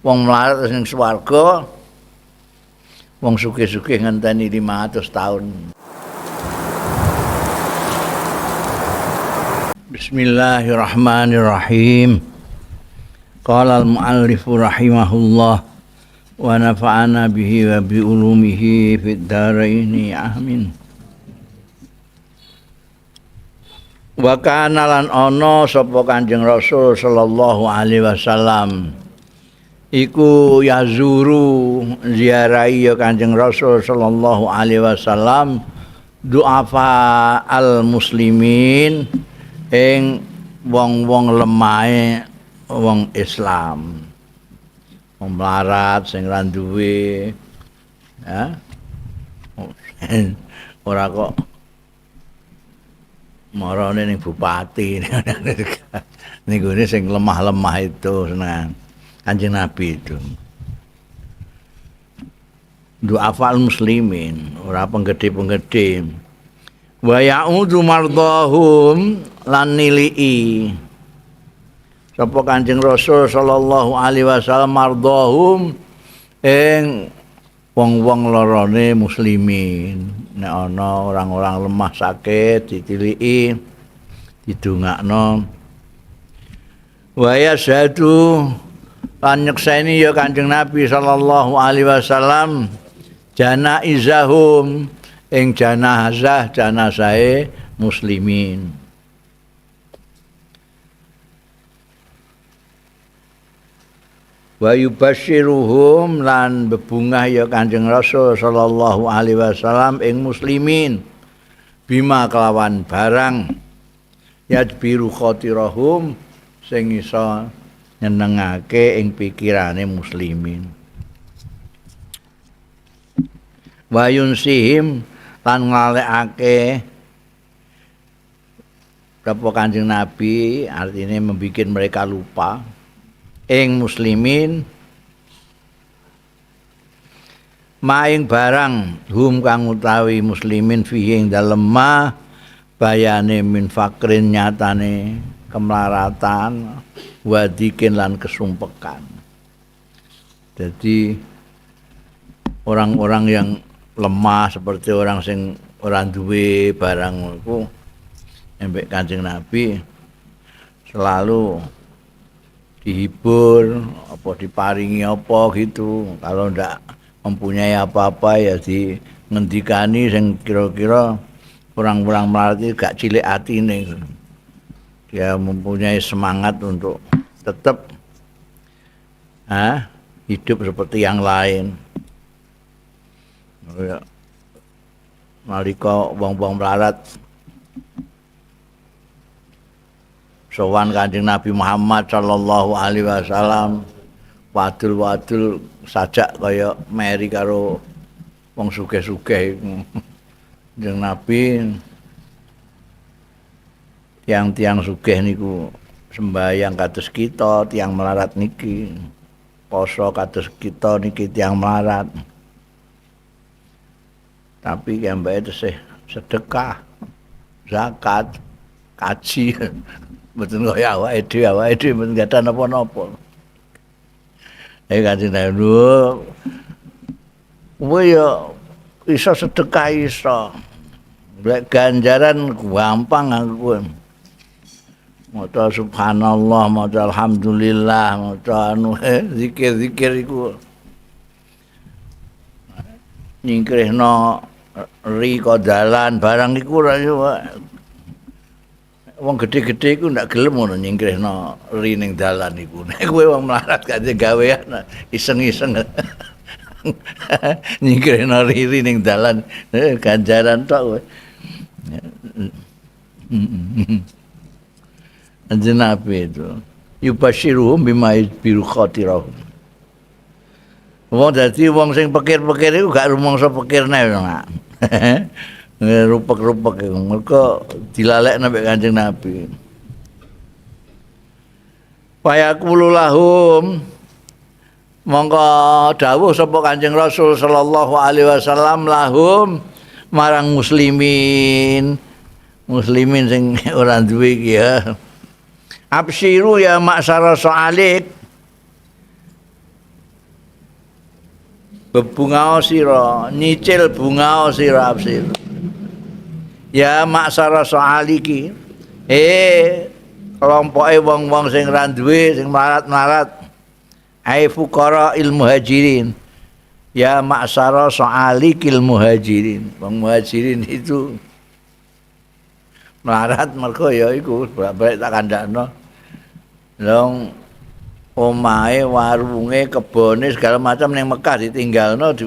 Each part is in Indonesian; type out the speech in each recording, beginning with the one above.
wong melarat ning swarga, wong sugih-sugih ngenteni 500 tahun. Bismillahirrahmanirrahim. Qala al-muallif rahimahullah wa nafa'ana bihi wa bi ulumihi fid dharain amin. Wa kana lan ana sapa Kanjeng Rasul sallallahu alaihi wasallam iku yazuru ziarahi ya Kanjeng Rasul sallallahu alaihi wasallam du'afa al muslimin ing wong-wong lemahe wong Islam, wong melarat sing ra duwe, ya. Ora kok marane ning bupati niku sing lemah-lemah itu seneng Kanjeng Nabi itu. Du'afal muslimin, ora penggede-penggede. Wa ya'udu mardhahum lan nilii sapa Kanjeng Rasul sallallahu alaihi wasallam mardhahum ing wong-wong lorone muslimin. Nek ana orang-orang lemah sakit ditiliki, didongakno. Wa yashhadu lan nyekseni ya Kanjeng Nabi sallallahu alaihi wasallam janaizahum ing janazahe muslimin. Wa yubasyiruhum lan bebungah ya Kanjeng Rasul sallallahu alaihi wasallam ing muslimin bima kelawan barang yadbiru khatirahum sing iso nyenengake ing pikirane muslimin. Wa yunsihim lan ngalekake sapa Kanjeng Nabi, artinya membuat mereka lupa ing muslimin maing barang hum kang utawi muslimin fihi ing dalem ma bayane min fakrin nyatane kemelaratan wadikin lan kesumpekan. Jadi orang-orang yang lemah seperti orang sing ora duwe barang iku embek Kanjeng Nabi selalu dihibur apa diparingi apa gitu. Kalau ndak mempunyai apa-apa ya di ngendikani sing kira-kira orang-orang melarat itu gak cilik atine. Dia mempunyai semangat untuk tetap hidup seperti yang lain. Nalika wong-wong melarat sowan Kanjeng Nabi Muhammad sallallahu alaihi wasallam, wadul-wadul sajak kaya meri karo wong sugih-sugih. Kanjeng Nabi tiang-tiang sugih niku sembahyang kados kita, tiang melarat niki poso kados kita niki tiang melarat. Tapi kembali tesih sedekah, zakat, kaji, mboten kaya awake dhewe mboten gadah napa-napa. Kanjeng Nabi, kowe ya iso sedekah iso. Lek ganjaran gampang aku. Maca subhanallah, maca alhamdulillah, maca zikir-zikir iku nyingkrihno ri kodalan barang iku ora wong gede-gede iku ndak gelem ngono nyingkrihno ri ning dalan iku. Nek kowe wong melarat gak gawean iseng-iseng nyingkrihno ri ning dalan ganjaran tok kowe. Kanjeng Nabi itu yubasyiruhum bima yadbiru khatirahum. Wong dadi wong sing pikir-pikir iku gak rumangsa pikirne nak. Rupek-rupek iku mergo dilalekno mek Kanjeng Nabi. Fayaqulu lahum mongko dawuh sapa Kanjeng Rasul sallallahu alaihi wasallam lahum marang muslimin sing ora duwe iki ya. Absyiru ya maksara soalik bebungao sira nyicil bungao sira absir ya maksara soaliki kelompoke wong-wong sing ra duwe sing melarat-melarat ai fuqara muhajirin ya maksara soalikil muhajirin wong muhajirin itu melarat mergo ya iku bolak-balik tak kandhakno long omahe warunge kebone segala macam ning Mekah ditinggalno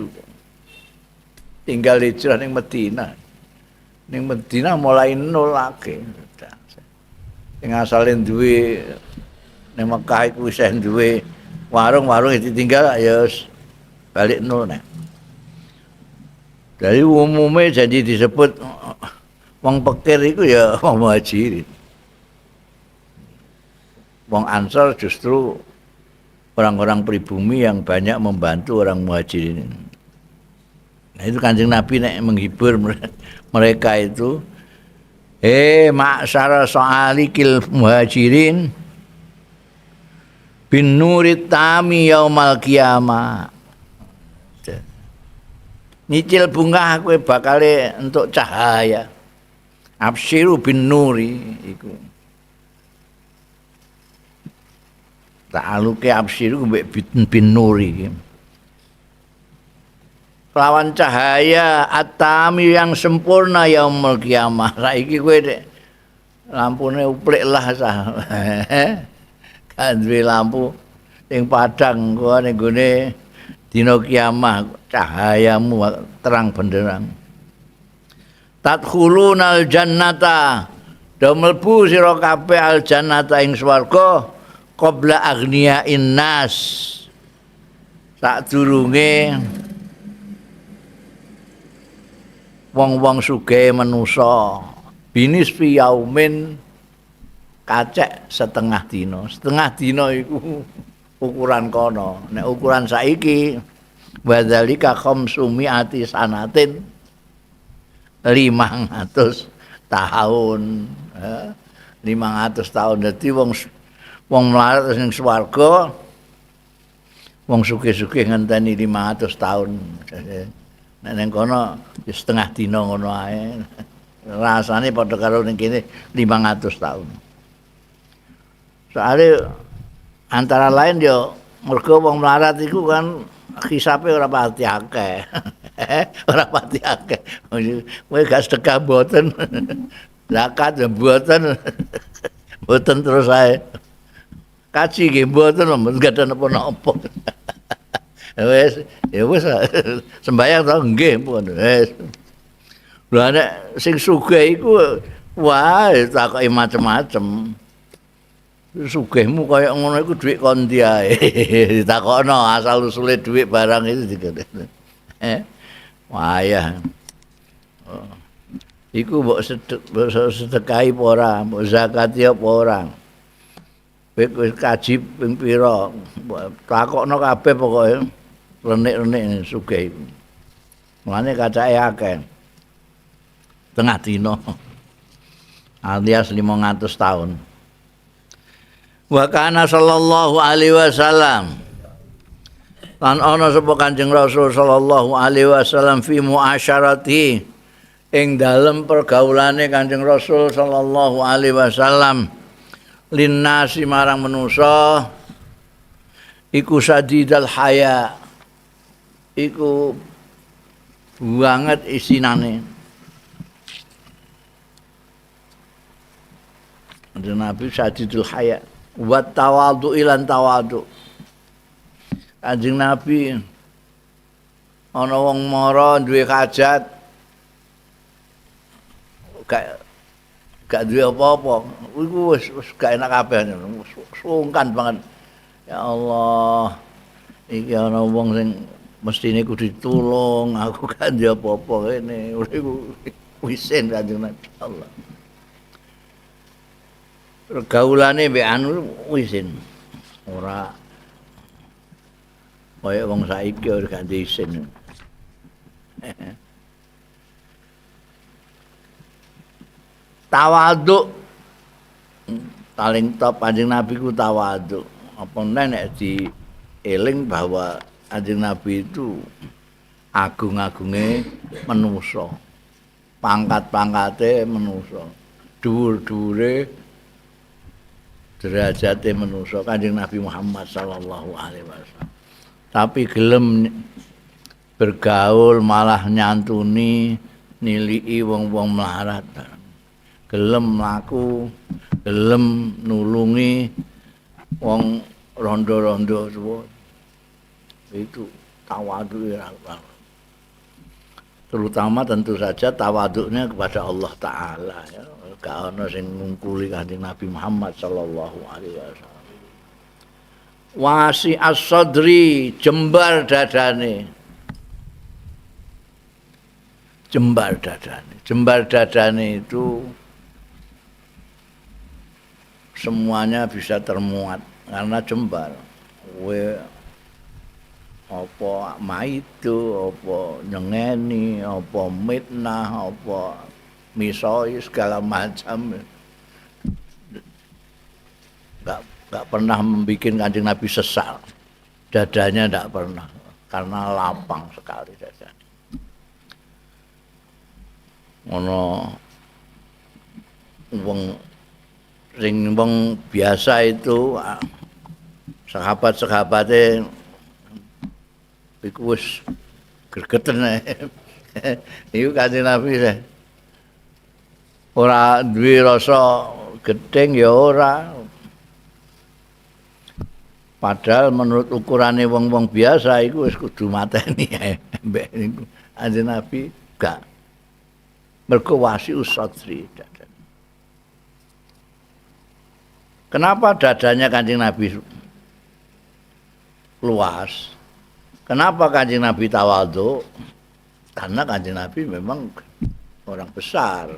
tinggal hijrah ning Madinah. Ning Madinah mulai nol lagi. Sing asale duwe ning Mekah iku wis duwe warung-warung ditinggal ya balik nol nek. Dari umumnya jadi disebut wong pikir iku ya wong muhajirin. Wong Ansor justru orang-orang pribumi yang banyak membantu orang muhajirin. Nah itu Kanjeng Nabi nek menghibur mereka itu ma'syara so'alikil muhajirin bin nurit tami yaumal qiyamah. Nyicil bunga kowe bakale entuk cahaya. Absyiru bin nuri iku. Ta'aluke absyiru bin nuri. Lawan cahaya atami yang sempurna yaumul kiamah. Saiki kowe lampune uplik lah sah. Kan duwe lampu sing padang kowe ning gone dina kiamah cahayamu terang benderang. Tadkhulunal jannata do mlebu sira kabeh al jannata ing swarga qabla aghniya'in nas sadurunge wong-wong sugih manusa binis fi yaumin kacek setengah dina iku ukuran kono nek ukuran saiki wadzalika khamsumiati sanatin 500 tahun 500 tahun dadi wong melarat ning swarga wong sugih-sugih ngenteni 500 tahun nek ning kono setengah dina ngono ae rasane padha karo ning kene 500 tahun soalnya antara lain yo mergo wong melarat iku kan hisape ora pati akeh ora pati akeh kowe gak sedekah mboten zakat mboten mboten terus ae kaji nggih mboten gak ada napa-napa wis ya wis sembayang to nggih pun wis lha nek sing sugih iku wah takoki macem-macem sugihmu kaya ngono iku dhuwit kondi ae ditakokno asal usule dhuwit barang itu dikene wayah iku mbok sedekahi apa ora mbok zakati apa ora wis kaji ping pira takokno kabeh pokoke renik-renik sugih iku mulane kacake akeh tengah dina alias 500 tahun. Wa kana sallallahu alaihi wasallam lan ana sapa Kanjeng Rasul sallallahu alaihi wasallam fi muasyarati ing dalem pergaulane Kanjeng Rasul sallallahu alaihi wasallam linnasi marang manusa iku sadidal haya iku banget isinane Nabi sadidul haya wa tawadhu ilan tawadhu. Kanjeng Nabi ana wong mara duwe hajat gak duwe apa-apa iku wis gak enak kabeh sungkan banget ya Allah iki ana wong sing mestine kudu ditulung aku gak duwe apa-apa kene iku wisen Kanjeng Nabi Allah pergaulane mbek anu isin ora kaya wong saiki ora gak isin tawadhu paling top Kanjeng Nabi ku tawadhu apa nek di eling bahwa Kanjeng Nabi itu agung-agunge manusa. Pangkat-pangkate manusa. Dhuwur-dhuwure derajate manusa Kanjeng Nabi Muhammad sallallahu alaihi wasallam. Tapi gelem bergaul malah nyantuni niliki wong-wong melarat. Gelem mlaku, gelem nulungi wong rondo-rondo tuwa. Itu tawadhu ya. Terutama tentu saja tawaduknya kepada Allah Ta'ala ya. Gak ono sing ngungkuli Kanjeng Nabi Muhammad sallallahu alaihi wasallam. Wasi as-sadri, jembar dadane. Jembar dadane. Jembar dadane itu semuanya bisa termuat karena jembar. Apa maitu, apa nyengeni, apa mitnah, apa misoi segala macam. Enggak pernah membuat Kanjeng Nabi sesal. Dadanya enggak pernah karena lapang sekali dadanya. Ono wong biasa itu sahabat-sahabate iku wis gregeten iku Kanjeng Nabi ora duwe rasa gedeng ya ora. Padahal menurut ukurane wong-wong biasa iku wis kudu mateni mbek niku. Kanjeng Nabi gak. Mergo wasi usadri dadanya. Kenapa dadanya Kanjeng Nabi luas? Kenapa Kanjeng Nabi tawadhu? Karena Kanjeng Nabi memang orang besar.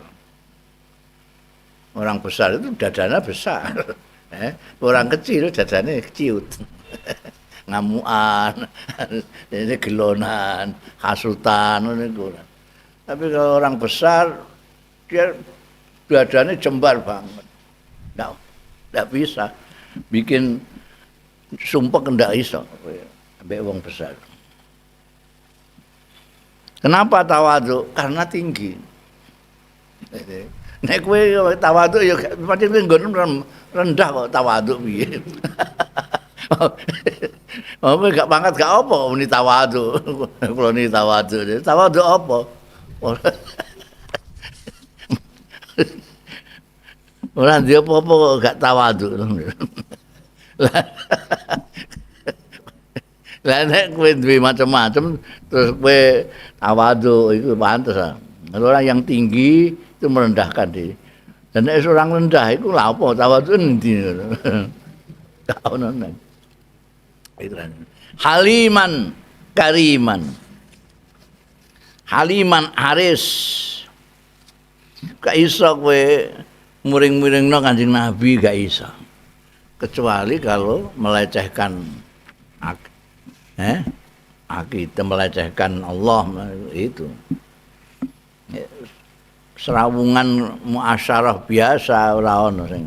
Orang besar itu dadanya besar. Orang kecil dadanya ciut. Ngamuan, ini gelonan, hasutan niku. Tapi kalau orang besar dia dadanya jembar banget. Nggak bisa bikin sumpah ndak iso. Ambek wong besar. Kenapa tawadhu? Karena tinggi. Nek kowe tawadhu ya pancen nggon rendah kok tawadhu piye. Oh, gak pangkat gak apa muni tawadhu. Kulo ni tawadhu. Tawadhu apa? Ora ndek apa-apa kok gak tawadhu. Lah nek kowe duwe macam-macam terus kowe tawadhu itu pantes. Orang yang tinggi itu merendahkan diri. Dan nek orang rendah iku lha apa tawadhu endi? Gak ono nang. Haliman kariman. Haliman aris. Gak iso kowe muring-muringno Kanjeng Nabi gak iso. Kecuali kalau melecehkan kita melecehkan Allah itu serawungan muasyarah biasa ora ono sing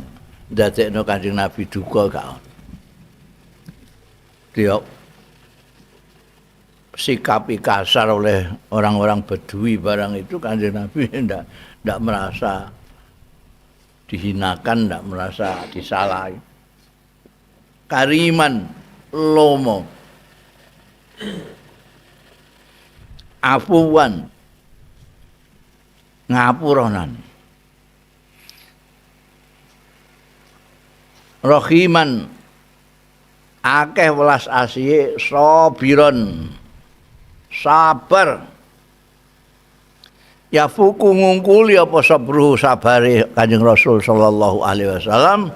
ndadekno Kanjeng Nabi duka gak ono. Dia sikapi kasar oleh orang-orang Bedui barang itu Kanjeng Nabi ndak merasa dihinakan, ndak merasa disalahi. Kariman lomo afuwan ngapuronan rahiman akeh welas asihe sabiron sabar ya fuku ngungkuli apa sabru sabare Kanjeng Rasul sallallahu alaihi wasallam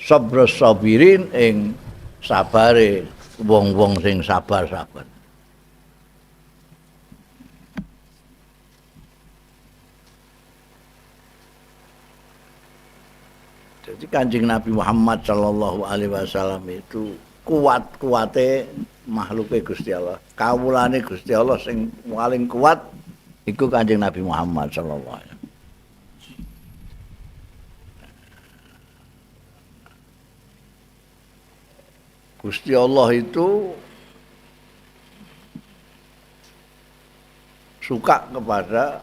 sabrus sabirin ing sabare wong-wong sing sabar-sabar. Jadi Kanjeng Nabi Muhammad sallallahu alaihi wasallam itu kuat-kuate makhluke Gusti Allah. Kawulane Gusti Allah sing paling kuat iku Kanjeng Nabi Muhammad sallallahu alaihi wasallam. Gusti Allah itu suka kepada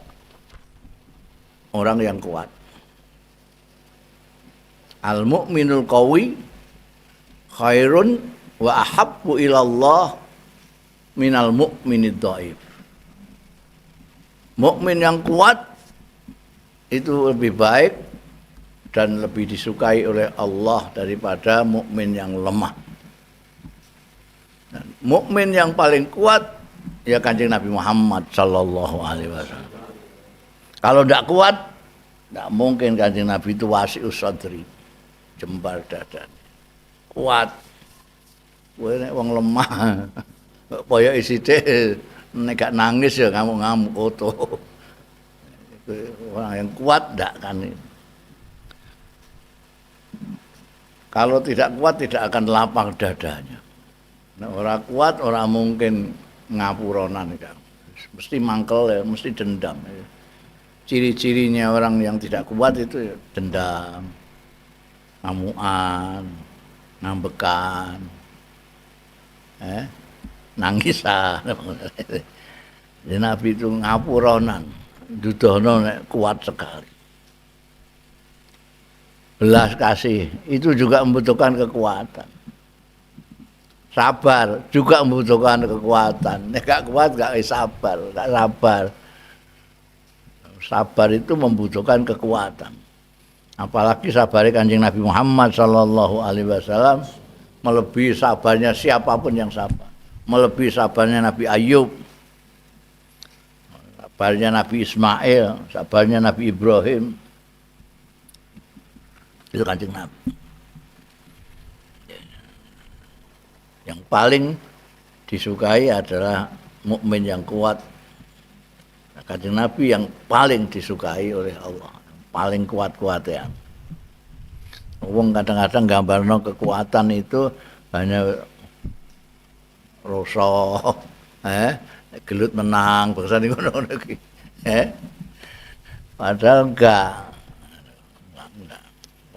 orang yang kuat. Al mukminul qawi khairun wa ahabbu ilallah minal mukminid dhaif. Mukmin yang kuat itu lebih baik dan lebih disukai oleh Allah daripada mukmin yang lemah. Mukmin yang paling kuat ya Kanjeng Nabi Muhammad sallallahu alaihi wasallam. Kalau tidak kuat, tidak mungkin Kanjeng Nabi itu wasi'us sadri, jembar dada. Kuat. Kowe nek wong lemah, kaya isite nek gak nangis ya ngamuk-ngamuk foto. Orang yang kuat tidak kan. Kalau tidak kuat tidak akan lapang dadanya. Nah, orang kuat orang mungkin ngapuronan kan. Mesti mangkel ya, mesti dendam. Ciri-cirinya orang yang tidak kuat itu ya, dendam, ngamuan, ngambekan, nangisan. Jadi Nabi itu ngapuronan, dudono kuat sekali. Belas kasih itu juga membutuhkan kekuatan. Sabar juga membutuhkan kekuatan. Nek gak kuat gak sabar, gak sabar. Sabar itu membutuhkan kekuatan. Apalagi sabarnya Kanjeng Nabi Muhammad sallallahu alaihi wasallam melebihi sabarnya siapapun yang sabar. Melebihi sabarnya Nabi Ayub. Sabarnya Nabi Ismail, sabarnya Nabi Ibrahim. Itu Kanjeng Nabi. Yang paling disukai adalah mukmin yang kuat. Kanjeng Nabi yang paling disukai oleh Allah, paling kuat-kuatnya. Wong kadang-kadang gambarno kekuatan itu hanya rasa, gelut menang, bangsa ngono iki. Padahal enggak.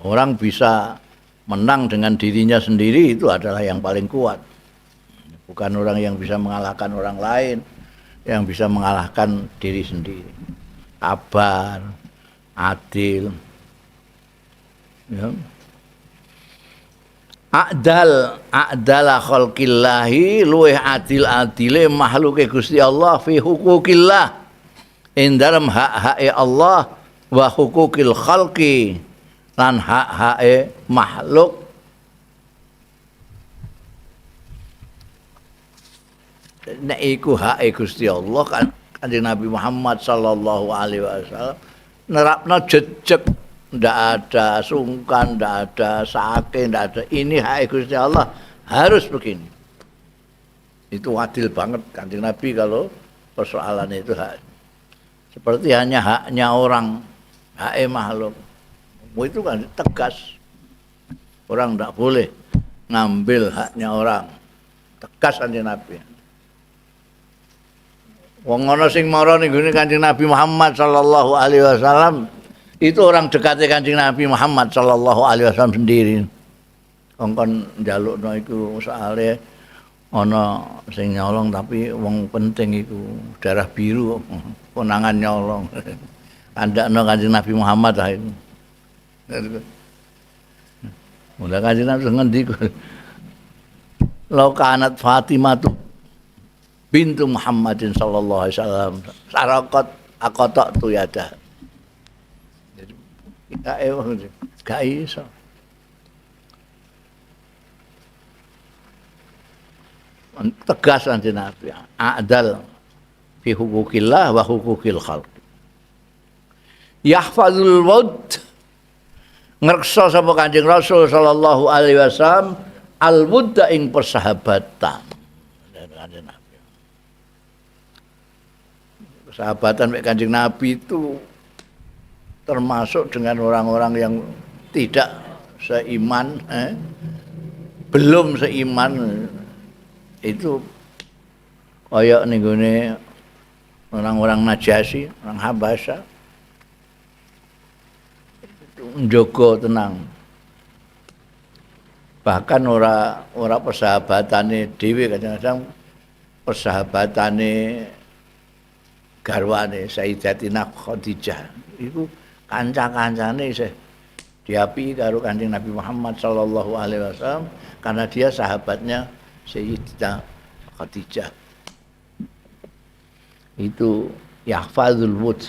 Orang bisa menang dengan dirinya sendiri itu adalah yang paling kuat. Bukan orang yang bisa mengalahkan orang lain, yang bisa mengalahkan diri sendiri. Sabar, adil. Ya. A'dala khalqillahi luwih adil-adile makhluke Gusti Allah fi hukukillah. Ing dalam hak-hake Allah wa hukukil khalqi. Lan hak-hake makhluk. Nek iku hake Gusti Allah kan Kanjeng Nabi Muhammad sallallahu alaihi wasallam nerapno jejeg, ndak ada sungkan, ndak ada sakit, ndak ada ini hake Gusti Allah harus begini. Itu adil banget Kanjeng Nabi kalau persoalan itu hak. Seperti hanya haknya orang, hake makhluk. Itu kan tegas. Orang tidak boleh ngambil haknya orang. Tegas Kanjeng Nabi. Wong ana sing mara ning gone Kanjeng Nabi Muhammad sallallahu alaihi wasallam, itu orang dekate Kanjeng Nabi Muhammad sallallahu alaihi wasallam sendiri. Kongkon njalukno iku soalé ana sing nyolong tapi wong penting iku darah biru konangan nyolong. Andakno Kanjeng Nabi Muhammad ta iku. Mulai Kanjeng Nabi ngendiku lau kanat Fatimah tu bintu Muhammadin sallallahu alaihi wasallam sarakot akotok tu yada. Jadi gak iso. Tegas Kanjeng Nabi. A'dal fi hukukillah wa hukukil khalq. Yahfazul wud ngreksa sapa Kanjeng Rasul sallallahu alaihi wasallam al-wudda ing persahabatan. Persahabatan mek Kanjeng Nabi itu termasuk dengan orang-orang yang tidak seiman, belum seiman itu kaya ning gone orang-orang Najasyi, orang Habasyah. Njogo tenang. Bahkan ora persahabatane dhewe kadang-kadang persahabatane garwane Sayyidatina Khadijah iku kanca-kancane isih diapi karo Kanjeng Nabi Muhammad sallallahu alaihi wasallam karena dia sahabatnya Sayyidatina Khadijah. Itu yahfazul wud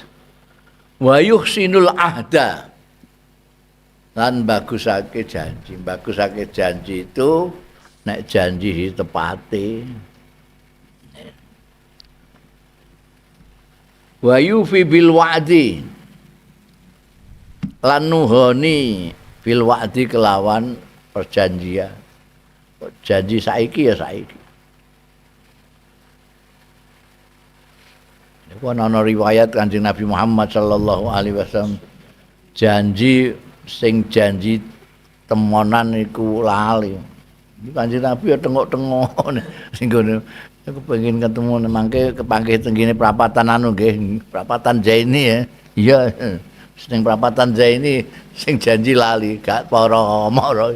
wa yuhsinul ahda, lan bagusake janji itu nek janji ditepati, wa yufi bil wa'di, lan nuhoni bil wa'di kelawan perjanjian. Janji saiki ya saiki. Ana riwayat Kanjeng Nabi Muhammad sallallahu alaihi wasallam janji temonan iku lali. Kanjeng Nabi ya tengok-tengok sing ngene aku pengen ketemu mangke kepanggih tenggine prapatan anu nggih, prapatan Zaini ya. Iya. Sing prapatan Zaini sing janji lali, gak para-mara.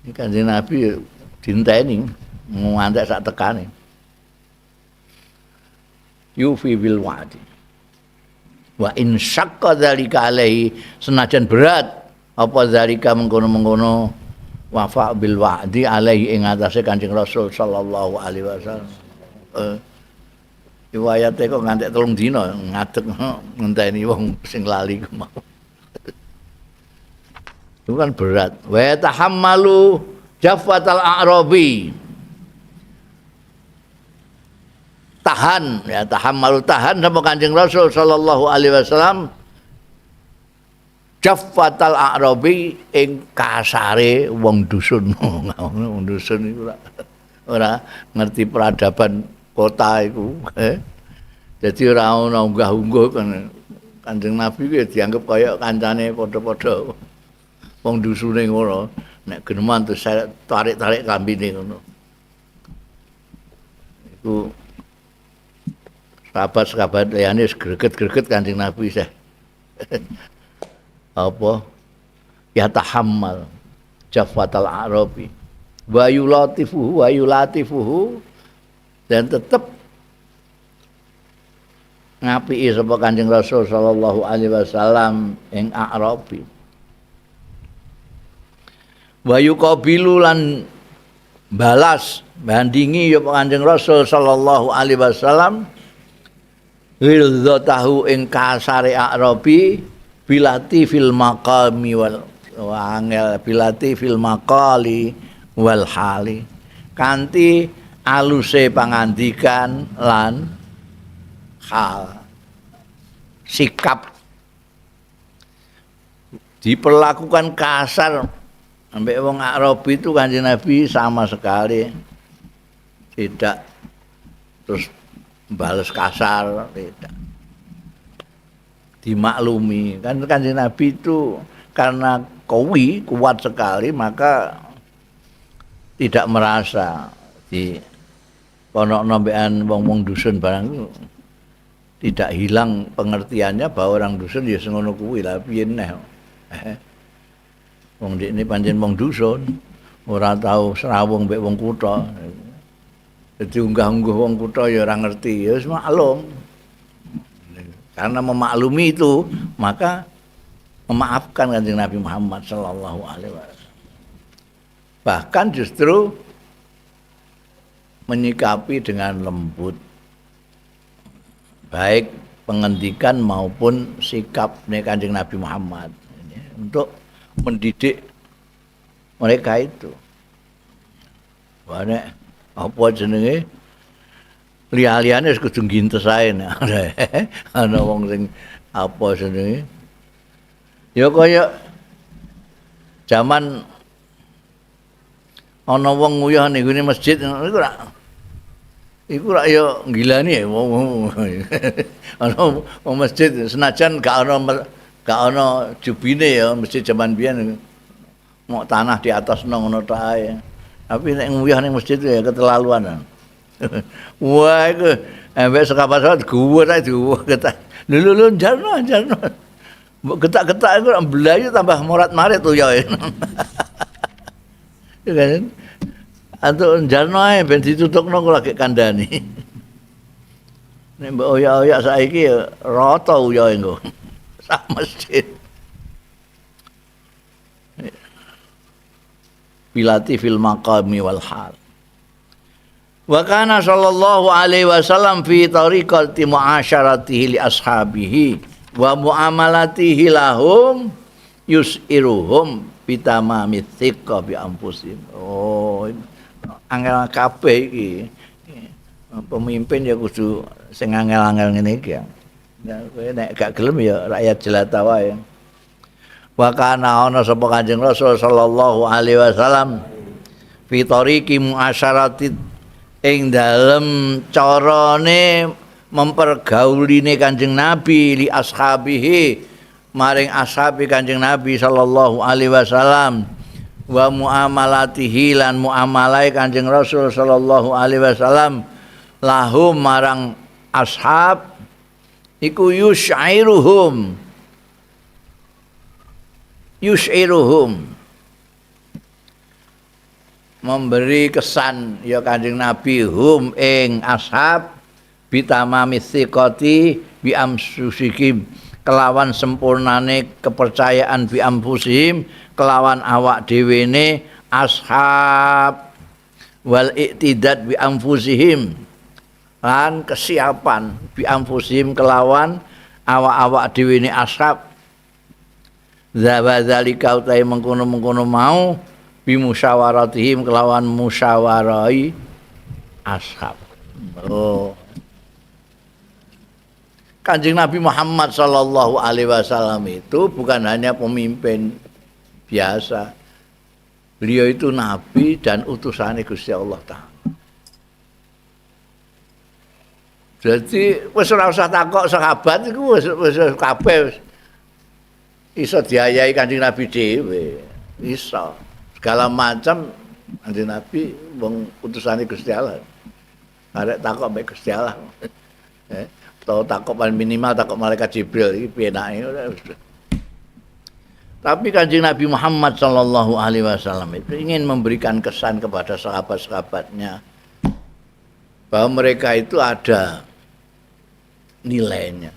Iki Kanjeng Nabi dinteni ngantek sak tekane. Yufi bil wa'di wa in syaqqa dzalika alaihi, senajan berat apa dzalika mengkono-mengkono wafa bil wa'di alaihi ing atase Kanjeng Rasul sallallahu alaihi wasallam. Riwayate kok ngantek 3 dina ngadeg ngenteni wong sing lali ku mau. Itu kan berat. Wa tahammalu jaffatal a'rabi, tahan ya, tahan sama Kanjeng Rasul sallallahu alaihi wasallam jaffatal a'rabi ing kasare wong dusun. Wong dusun iku ora ngerti peradaban kota iku. Jadi ora ono unggah-ungguh kan. Kanjeng Nabi ku dianggap kaya kancane padha-padha. Wong dusune ngono, nek geneman terus tarik-tarik kambine ngono. Iku sahabat-sahabat liyane greget-greget Kanjeng Nabi sih. Apa? Ya tahammal jaffatal a'rabi wa yulatifuhu dan tetap ngapiki sapa Kanjeng Rasul sallallahu alaihi wasallam ing a'rabi. Wa yuqabilu lan balas bandingi ya Kanjeng Rasul sallallahu alaihi wasallam ghilzatahu ing kasare a'rabi bilati fil maqami wal angel bilati fil maqali wal hali, kanthi aluse pangandikan lan hal sikap diperlakukan kasar sampai wong a'rabi itu Kanjeng Nabi sama sekali tidak terus balas kasar, tidak dimaklumi. Kan Kanjeng Nabi itu karena kuat sekali maka tidak merasa di ponok nombean wong-wong dusun barang itu tidak hilang pengertiannya bahwa orang dusun ya ngono kuwi lah piye neh. Wong ini pancen wong dusun ora tahu serawung mbek wong kutha. Jadi unggah-ungguh wong kutha ya ora ngerti, ya wis maklum. Karena memaklumi itu, maka memaafkan Kanjeng Nabi Muhammad sallallahu alaihi wasallam. Bahkan justru menyikapi dengan lembut, baik pengendikan maupun sikap Kanjeng Nabi Muhammad untuk mendidik mereka itu. Nek apa jenenge liya-liyane wis kudu ngintes ae nek ana wong sing apa jenenge ya kaya zaman ana wong nguyah ning ngene masjid iku rak ya gilani wong ana wong masjid senajan gak ana jubine ya masjid zaman biyen mau tanah di atas ngono tok ae. Tapi nek nguyah ning masjid ya keterlaluan. Wah iku ambek sekapat guwur ae ketak. Lho jarno. Mbok getak-getak iku mblayu tambah morat-marit tuh ya. Ya kan. Antuk jarno ae ben ditutukno kok lagi kandhani. Nek mbok oyak-oyak saiki ya rata uya engko. Sak masjid. Bilati fil maqami wal hal. Wa kana sallallahu alaihi wasallam fi tariqati muasyaratihi li ashabihi wa muamalatihi lahum yus'iruhum bitamami thiqqa bi anfusihim. Oh, angel kabeh iki. Pemimpin ya kudu sing angel-angel ngene iki ya. Kowe nek gak gelem ya rakyat jelata wae. Wa kana ana sapa Kanjeng Rasul sallallahu alaihi wasallam fi tariqi muasyarati ing dalem carane mempergauline Kanjeng Nabi li ashabihi maring ashabi Kanjeng Nabi sallallahu alaihi wasallam wa muamalatihi lan muamalai Kanjeng Rasul sallallahu alaihi wasallam lahum marang ashab iku yusyairuhum memberi kesan ya Kanjeng Nabi hum ing ashab bitamami thiqati bi amsusikim kelawan sempurnane kepercayaan bi amfusihim kelawan awak dhewene ashab wal iktidad bi amfusihim lan kesiapan bi amfusihim kelawan awak-awak dhewene ashab zawadzalika utai mengkono-mengkono mau bi musyawaratihim kelawan musyawarai ashab. Oh. Kanjeng Nabi Muhammad sallallahu alaihi wasallam itu bukan hanya pemimpin biasa. Beliau itu nabi dan utusan Gusti Allah Ta'ala. Jadi wis ora usah takok sahabat iku wis kabeh iso diayahi Kanjeng Nabi dhewe. Iso. Segala macam Kanjeng Nabi wong utusane Gusti Allah. Arek takok mek Gusti Allah. Atau takok paling minimal takok malaikat Jibril iki piye enake. Tapi Kanjeng Nabi Muhammad sallallahu alaihi wasallam itu ingin memberikan kesan kepada sahabat-sahabatnya bahwa mereka itu ada nilainya.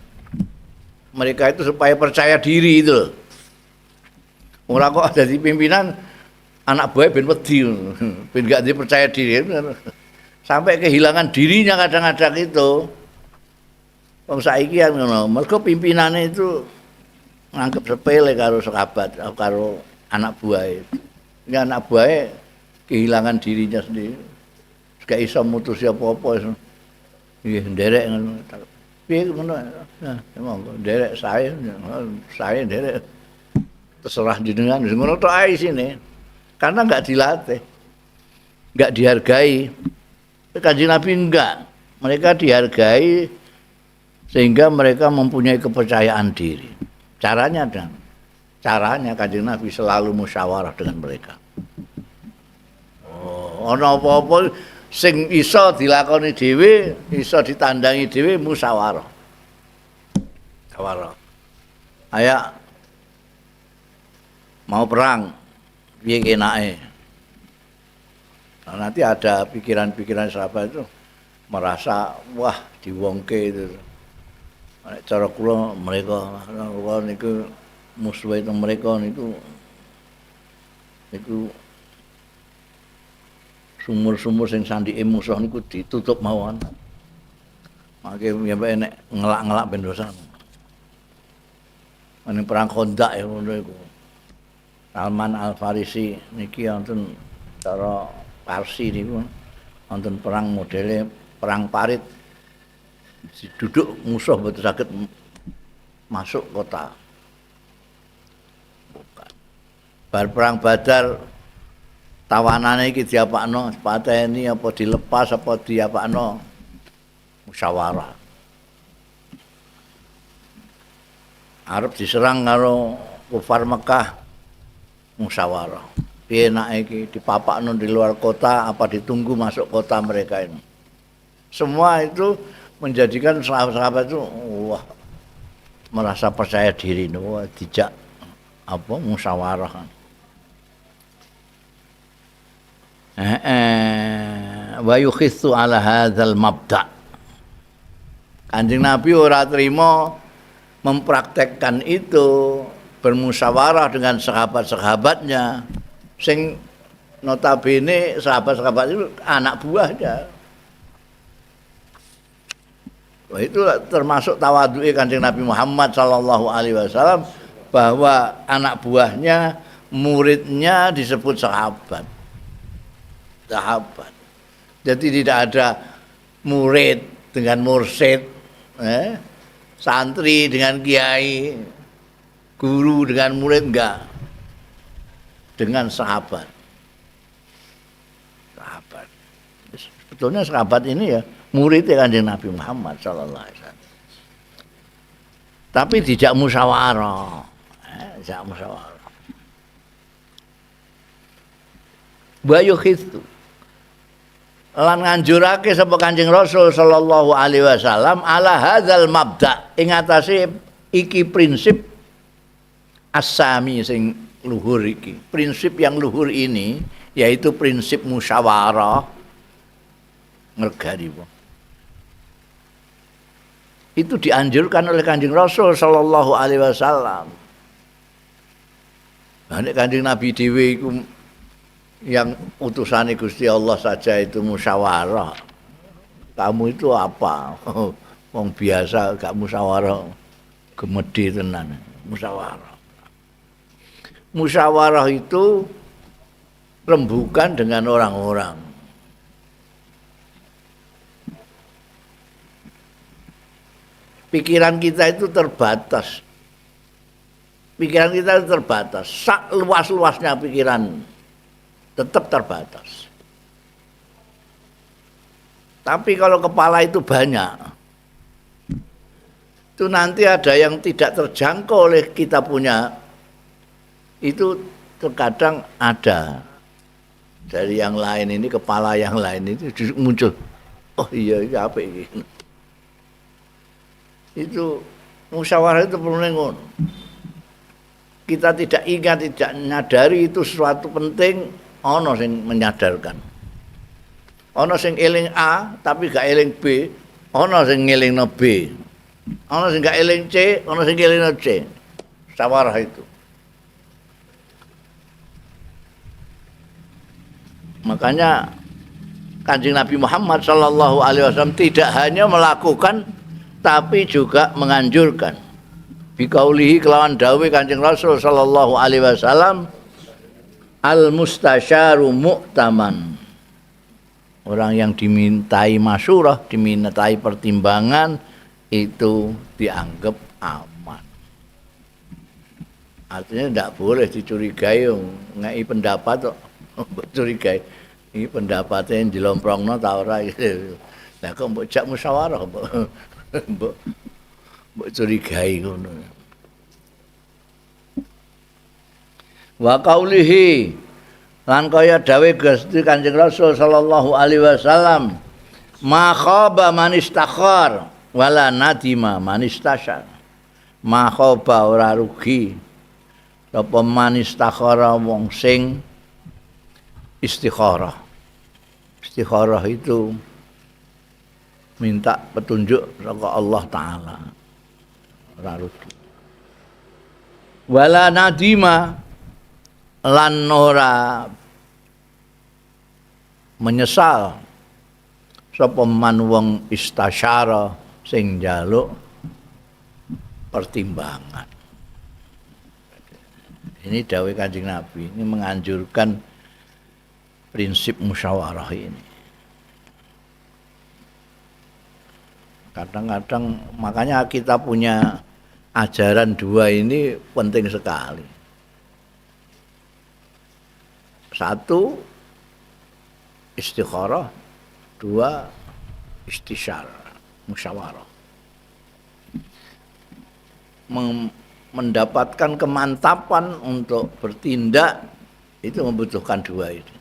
Mereka itu supaya percaya diri itu. Ora kok jadi pimpinan anak buah ben wedi, ben gak dipercaya diri. Sampai kehilangan dirinya kadang-kadang itu. Wong saiki kan ngono, mergo pimpinane itu nganggep sepele karo sahabat, karo anak buah itu. Ini anak buah kehilangan dirinya sendiri. Gak iso mutusi apa-apa. Nggih nderek ngono. Piye ngono? Nah, monggo nderek saya nderek. Terserah jenengan ngono tok ae sini. Karena enggak dilatih. Enggak dihargai. Kanjeng Nabi enggak. Mereka dihargai sehingga mereka mempunyai kepercayaan diri. Caranya Kanjeng Nabi selalu musyawarah dengan mereka. Oh, ana apa-apa sing iso dilakoni dhewe, iso ditandangi dhewe musyawarah. Musyawarah. Aya mau perang piye enake. Nah, nanti ada pikiran-pikiran sahabat itu merasa wah diwongke itu. Cara kula mereka niku musuh itu mereka niku sumur-sumur sing sandike musuh niku ditutup mawon. Mangke nyampe nek ngelak-ngelak ben dosa. Ane perang Khandaq ya ngono iku. Salman Al-Farisi niki wonten cara Parsi niku wonten perang modele perang parit. Duduk musuh betul sakit masuk kota. Bukan. Bar perang Badar tawanane iki diapakno, pateni apa dilepas apa diapakno musyawarah. Arep diserang karo kufar Mekah musyawarah. Piye enake iki dipapakno di luar kota apa ditunggu masuk kota mereka ini. Semua itu menjadikan sahabat-sahabat itu wah merasa percaya diri, wah dijak apa musyawarah. Wa yukhitsu ala hadzal mabda. Kanjeng Nabi ora terima mempraktekkan itu, bermusyawarah dengan sahabat-sahabatnya sing notabene sahabat-sahabat itu anak buahnya. Wah, itu termasuk tawadhu'e Kanjeng Nabi Muhammad sallallahu alaihi wasallam bahwa anak buahnya, muridnya disebut sahabat. Sahabat. Jadi tidak ada murid dengan mursyid, santri dengan kiai, guru dengan murid, enggak. Dengan sahabat. Sahabat. Sebetulnya sahabat ini ya muridnya Kanjeng Nabi Muhammad sallallahu alaihi wasallam. Tapi dijak musyawarah. Dijak musyawarah. Wa yukhitsu lan nganjurake sapa Kanjeng Rasul sallallahu alaihi wasallam ala hadzal mabda ing atase iki prinsip as-sami sing luhur iki. Prinsip yang luhur ini yaitu prinsip musyawarah ngergani wong. Itu dianjurkan oleh Kanjeng Rasul sallallahu alaihi wasallam. Nah, nek Kanjeng Nabi dhewe iku yang utusane Gusti Allah saja itu musyawarah. Kamu itu apa? Wong biasa gak musyawarah, gemedi tenan. Musyawarah. Musyawarah itu rembukan dengan orang-orang. Pikiran kita itu terbatas. Pikiran kita itu terbatas. Sak luas-luasnya pikiran tetap terbatas. Tapi kalau kepala itu banyak, itu nanti ada yang tidak terjangkau oleh kita punya, itu terkadang ada dari yang lain ini, kepala yang lain itu muncul. Oh iya, ini apa ini? Itu musyawarah itu perlu ngono. Kita tidak ingat, tidak menyadari itu sesuatu penting, ono sing menyadarkan. Ono sing eling A tapi gak eling B, ono sing ngelingno B. Ono sing gak eling C, ono sing ngelingno C. Musyawarah itu. Makanya Kanjeng Nabi Muhammad sallallahu alaihi wasallam tidak hanya melakukan tapi juga menganjurkan. Biqaulihi kelawan dawuh Kanjeng Rasul sallallahu alaihi wasallam, al mustasyaru mu'taman. Orang yang dimintai masyurah, dimintai pertimbangan itu dianggap aman. Artinya tidak boleh dicurigai, ngai pendapat kok curigai. Ini pendapatnya yang dilomprongno ta ora gitu. Lah kok mbok jak musyawarah mbok curigai ngono. Wa qaulihi lan kaya dawuh Gusti Kanjeng Rasul sallallahu alaihi wasallam, ma khaba man istakhar wala nadima man istasyar. Ma khaba ora rugi sapa man istakhara wong sing istikharah. Istikharah itu minta petunjuk saka Allah Ta'ala. Ora rugi. Wala nadima lan ora menyesal sapa man wong istasyara sing njaluk pertimbangan. Ini dawuh Kanjeng Nabi, ini menganjurkan prinsip musyawarah ini. Kadang-kadang makanya kita punya ajaran dua ini penting sekali. Satu istikharah, dua istisyar, musyawarah. Mendapatkan kemantapan untuk bertindak itu membutuhkan dua itu.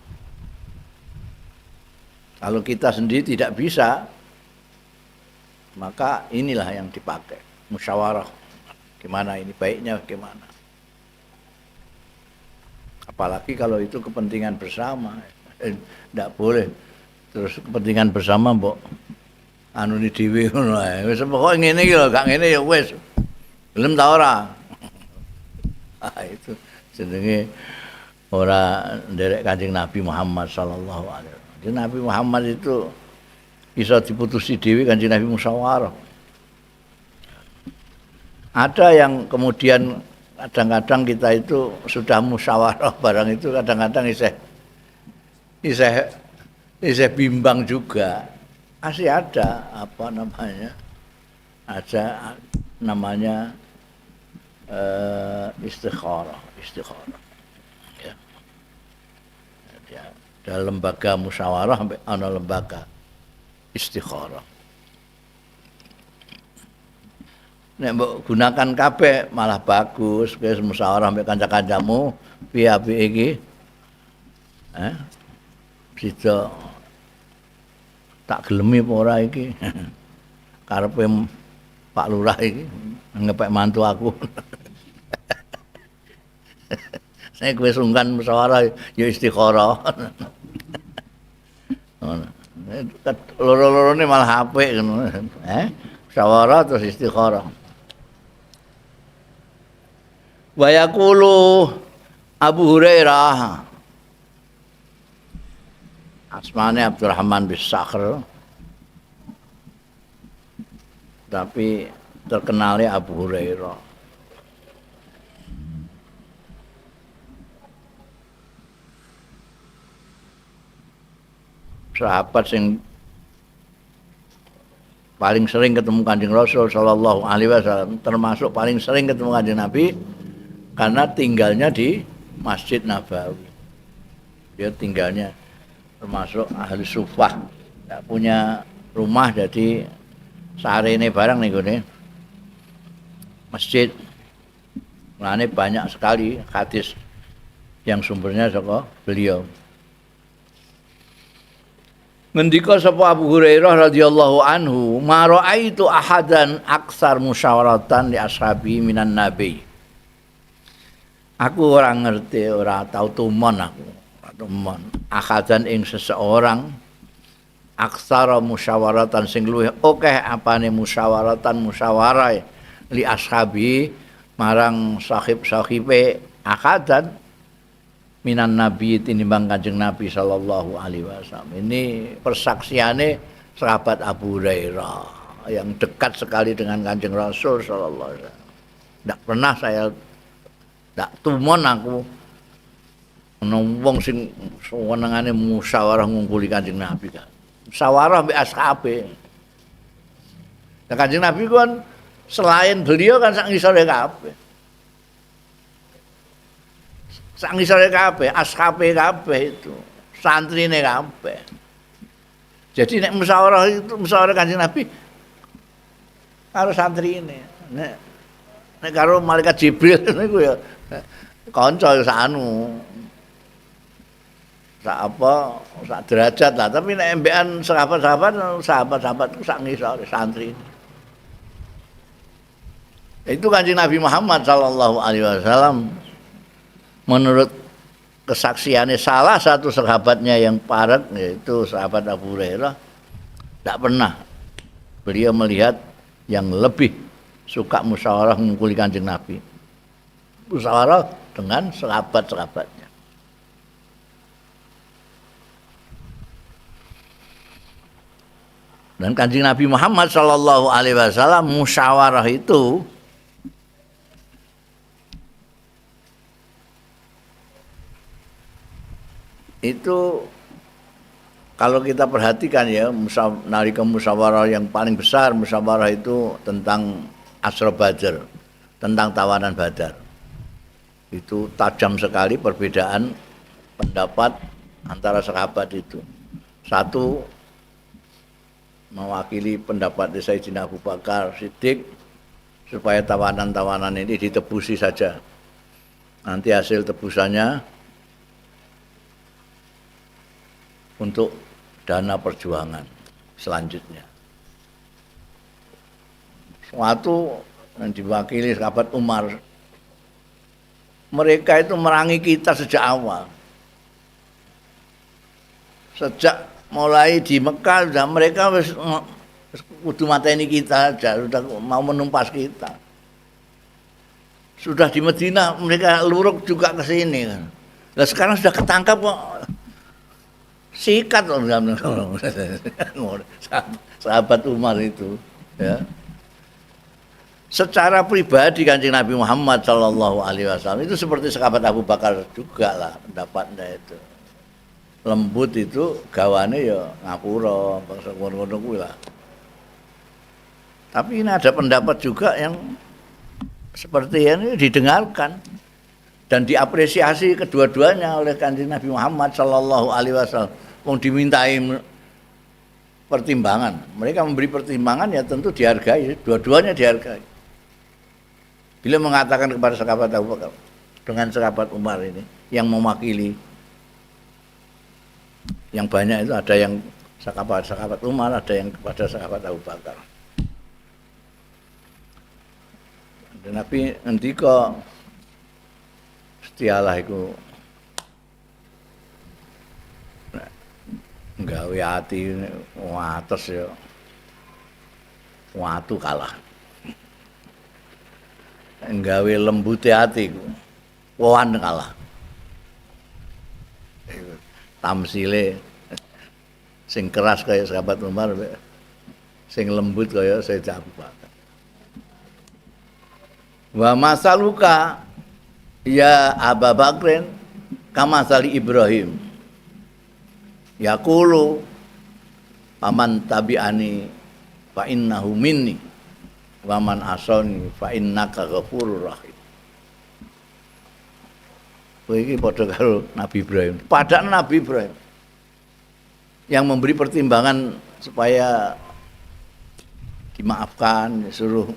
Kalau kita sendiri tidak bisa, maka inilah yang dipakai, musyawarah. Gimana ini baiknya, gimana? Apalagi kalau itu kepentingan bersama, tidak boleh terus kepentingan bersama mbok anune dhewe ngono ae. Wis pokoke ngene iki lho, gak ngene ya wis. Gelem ta ora? Itu jenenge ora nderek Kanjeng Nabi Muhammad sallallahu alaihi wasallam. Kanjeng Nabi Muhammad itu bisa diputusi dhewe Kanjeng Nabi musyawarah. Ada yang kemudian kadang-kadang kita itu sudah musyawarah barang itu kadang-kadang isih bimbang juga. Masih ada apa namanya? Ada namanya istikharah. Ya. Ada lembaga musyawarah sampai ana lembaga istikharah. Nek mbok gunakan kabeh malah bagus, wis musyawarah mbek kanca-kancamu piye apike iki? Bisa tak gelemi apa ora iki? Karepe Pak Lurah iki ngepek mantu aku. Saya kowe sungkan musyawarah ya istikharah. Ngono. Loro-lorone malah apik ngono. Musyawarah terus istikharah. Wa yaqulu Abu Hurairah asmane Abdurrahman bin Sakhr tapi terkenalnya Abu Hurairah. Sahabat sing paling sering ketemu Kanjeng Rasul sallallahu alaihi wasallam, termasuk paling sering ketemu Kanjeng Nabi karena tinggalnya di Masjid Nabawi. Dia tinggalnya termasuk ahli sufah, tidak punya rumah jadi sarene barang nih gini masjid. Mulane banyak sekali hadis yang sumbernya saka beliau. Ngendika sapa Abu Hurairah radhiyallahu anhu, "Ma ra'aitu ahadan aksar musyawaratan li ashabi minan nabi." Aku ora ngerti, ora tau tumon aku. Tumon ahadan ing seseorang aksara musyawaratan sing luwih akeh apane musyawarah li ashabi marang sahib-sahibe ahadan minan nabi tinimbang Kanjeng Nabi sallallahu alaihi wasallam. Ini persaksiane sahabat Abu Hurairah yang dekat sekali dengan Kanjeng Rasul sallallahu alaihi wasallam. Tidak pernah saya ndak tumon aku ana wong sing senengane musyawarah ngungkuli Kanjeng Nabi kan. Musyawarah mbek ashabe. Nah, Kanjeng Nabi kan selain beliau kan sak ngisore kabeh. Sak ngisore kabeh, ashabe kabeh itu, santrine kabeh. Jadi nek musyawarah itu musyawarah Kanjeng Nabi karo santrine. Nek karo malaikat Jibril niku ya kanca sak anu. Sak apa, sak derajat lah, tapi nek embekan sahabat-sahabat itu sak ngisore santri. Itu Kanjeng Nabi Muhammad sallallahu alaihi wasallam menurut kesaksiannya salah satu sahabatnya yang parek yaitu sahabat Abu Hurairah, tidak pernah beliau melihat yang lebih suka musyawarah mengungkuli Kanjeng Nabi. Musyawarah dengan sahabat-sahabatnya. Dan Kanjeng Nabi Muhammad sallallahu alaihi wasallam musyawarah itu kalau kita perhatikan ya, nalika musyawarah yang paling besar, musyawarah itu tentang Asra Badar, tentang tawanan Badar. Itu tajam sekali perbedaan pendapat antara sahabat itu. Satu mewakili pendapat Sayyidina Abu Bakar Siddiq supaya tawanan-tawanan ini ditebusi saja. Nanti hasil tebusannya untuk dana perjuangan selanjutnya. Suatu yang diwakili sahabat Umar, mereka itu merangi kita sejak awal. Sejak mulai di Mekah mereka Kudu mateni kita aja, sudah mau menumpas kita. Sudah di Medina mereka luruk juga ke sini kan. Nah sekarang sudah ketangkap kok sikat orang sahabat Umar itu ya. Secara pribadi Kanjeng Nabi Muhammad Shallallahu Alaihi Wasallam itu seperti sahabat Abu Bakar juga lah pendapatnya itu. Lembut itu gawane ya ngapura, ngono-ngono kuwi lah. Tapi ini ada pendapat juga yang seperti ini didengarkan dan diapresiasi kedua-duanya oleh Kanjeng Nabi Muhammad Shallallahu Alaihi Wasallam. Wong dimintai pertimbangan, mereka memberi pertimbangan ya tentu dihargai, dua-duanya dihargai. Bila mengatakan kepada sahabat Abu Bakar dengan sahabat Umar ini yang mewakili yang banyak itu ada yang sahabat Umar, ada yang kepada sahabat Abu Bakar. Dan Nabi ngendika setialah iku nggawe ati wates ya watu kalah. Nggawe lembute ati wawan kalah. Tamsile sing keras kaya sahabat Umar, sing lembut kaya Sayyidina Abu Bakar. Wa masaluka ya Abu Bakrin kama sali Ibrahim. Yaqulu paman tabi'ani fa innahu minni wa man asani fa innaka ghafurur rahim. Kowe iki padha karo Nabi Ibrahim. Padahal Nabi Ibrahim yang memberi pertimbangan supaya dimaafkan, suruh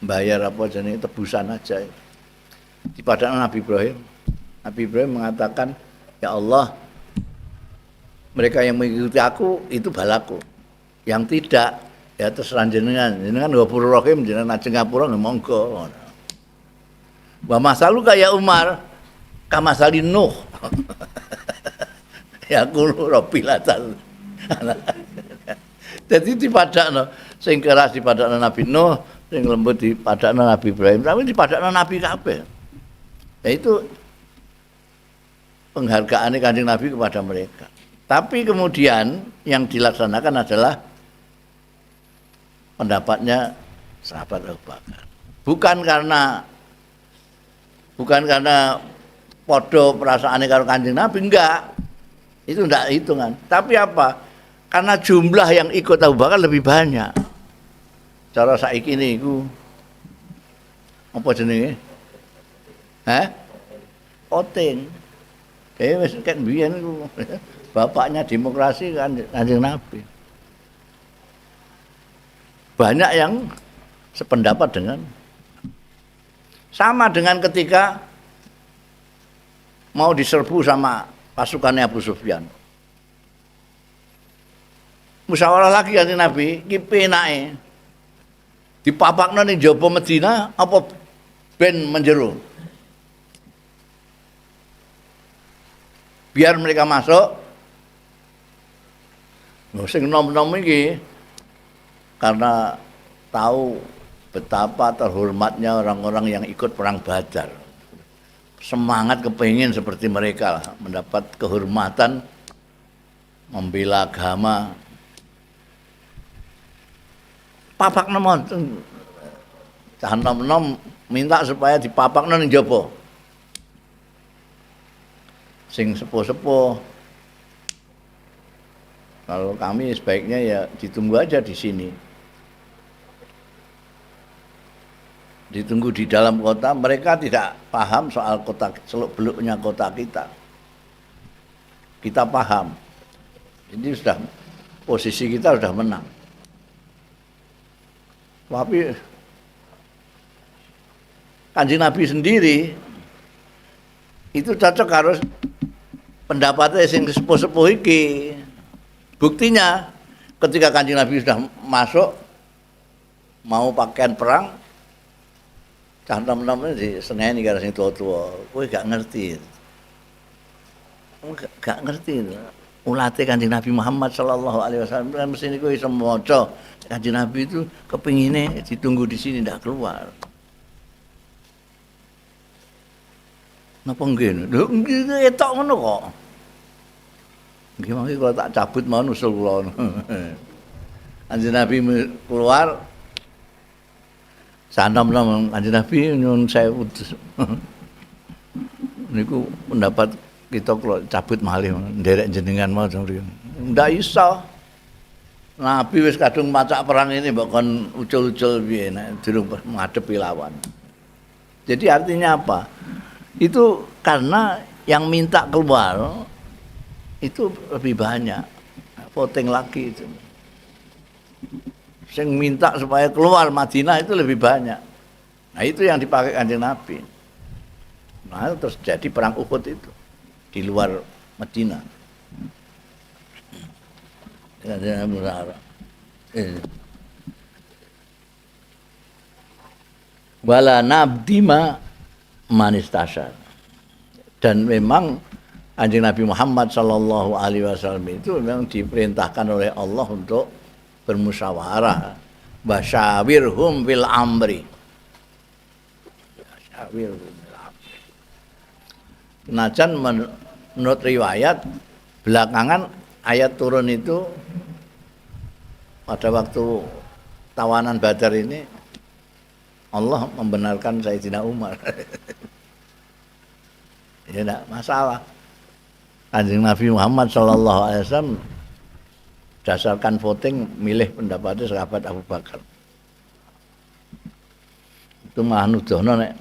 bayar apa jenenge tebusan aja. Di padahal Nabi Ibrahim mengatakan, ya Allah, mereka yang mengikuti aku itu balaku. Yang tidak ya terserah jenengan. Jenengan Ghafurur Rahim, jenengan ajeng ngapura monggo. Wa masalu kaya Umar kamasali Nuh. Ya kulo robilatan. Jadi dipadakno sing keras dipadakno Nabi Nuh, sing lembut dipadakno Nabi Ibrahim, tapi dipadakno Nabi kabeh. Ya itu penghargaan Kanjeng Nabi kepada mereka. Tapi kemudian yang dilaksanakan adalah pendapatnya sahabat Abu Bakar. Bukan karena podo perasaannya karo Kanjeng Nabi, enggak. Itu enggak hitungan. Tapi apa? Karena jumlah yang ikut Abu Bakar lebih banyak. Cara saiki niku apa jenenge? Voting. Wis kan biyen niku bapaknya demokrasi kan Kanjeng Nabi. Banyak yang sependapat dengan sama dengan ketika mau diserbu sama pasukannya Abu Sufyan. Musyawarah lagi Kanjeng Nabi, iki penake dipapakno ning jaba Medina apa ben menjero. Biar mereka masuk. Sing nom-nom iki karena tahu betapa terhormatnya orang-orang yang ikut perang Badar. Semangat kepingin seperti mereka lah, mendapat kehormatan, membela agama. Papak nomor, cah nom-nom minta supaya dipapakno ning jaba. Sing sepuh-sepuh. Kalau kami sebaiknya ya ditunggu aja di sini. Ditunggu di dalam kota, mereka tidak paham soal kota, seluk-beluknya kota kita. Kita paham. Jadi sudah posisi kita sudah menang. Tapi Kanjeng Nabi sendiri itu cocok harus pendapatnya sing sepuh-sepuh iki. Buktinya ketika Kanjeng Nabi sudah masuk mau pakaian perang, cah nom-nom di seneni karo sing tua-tua, kowe gak ngerti. Gak ngerti. ulate Kanjeng Nabi Muhammad sallallahu alaihi wasallam kan mesti niku iso maca. Kanjeng Nabi itu kepingine ditunggu di sini ndak keluar. Napa nggih? Lho nggih etok ngono kok. Nggih mangke kalau tak cabut mau usul kula. Kanjeng Nabi keluar sanom-nom Kanjeng Nabi nyuwun sewu. Niku pendapat kita kalau cabut malih nderek jenengan mau ndak iso. Nabi wis kadung macak perang ini mbok kon ucul-ucul piye nek durung ngadepi lawan. Jadi artinya apa? Itu karena yang minta keluar itu lebih banyak. Voting lagi itu. Yang minta supaya keluar Madinah itu lebih banyak. Nah itu yang dipakai Kanjeng Nabi. Nah terus jadi perang Uhud itu di luar Madinah. Wala nabdima manistasar. Dan memang Kanjeng Nabi Muhammad sallallahu alaihi wasallam itu memang diperintahkan oleh Allah untuk bermusyawarah. Basyawirhum fil amri. Basyawirhum fil amri. Senajan menurut riwayat belakangan ayat turun itu pada waktu tawanan Badar ini Allah membenarkan Sayyidina Umar. Ya enggak masalah. Kanjeng Nabi Muhammad sallallahu alaihi wasallam berdasarkan voting milih pendapatnya sahabat Abu Bakar. Itu malah nuduhno nek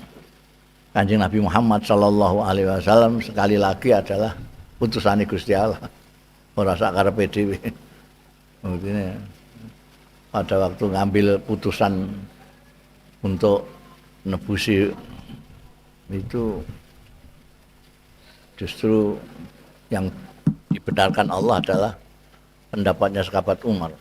Kanjeng Nabi Muhammad sallallahu alaihi wasallam sekali lagi adalah utusane Gusti Allah. Ora sak karepe dhewe. Maksudnya pada waktu ngambil putusan untuk nebusi itu justru yang dibenarkan Allah adalah pendapatnya sahabat Umar.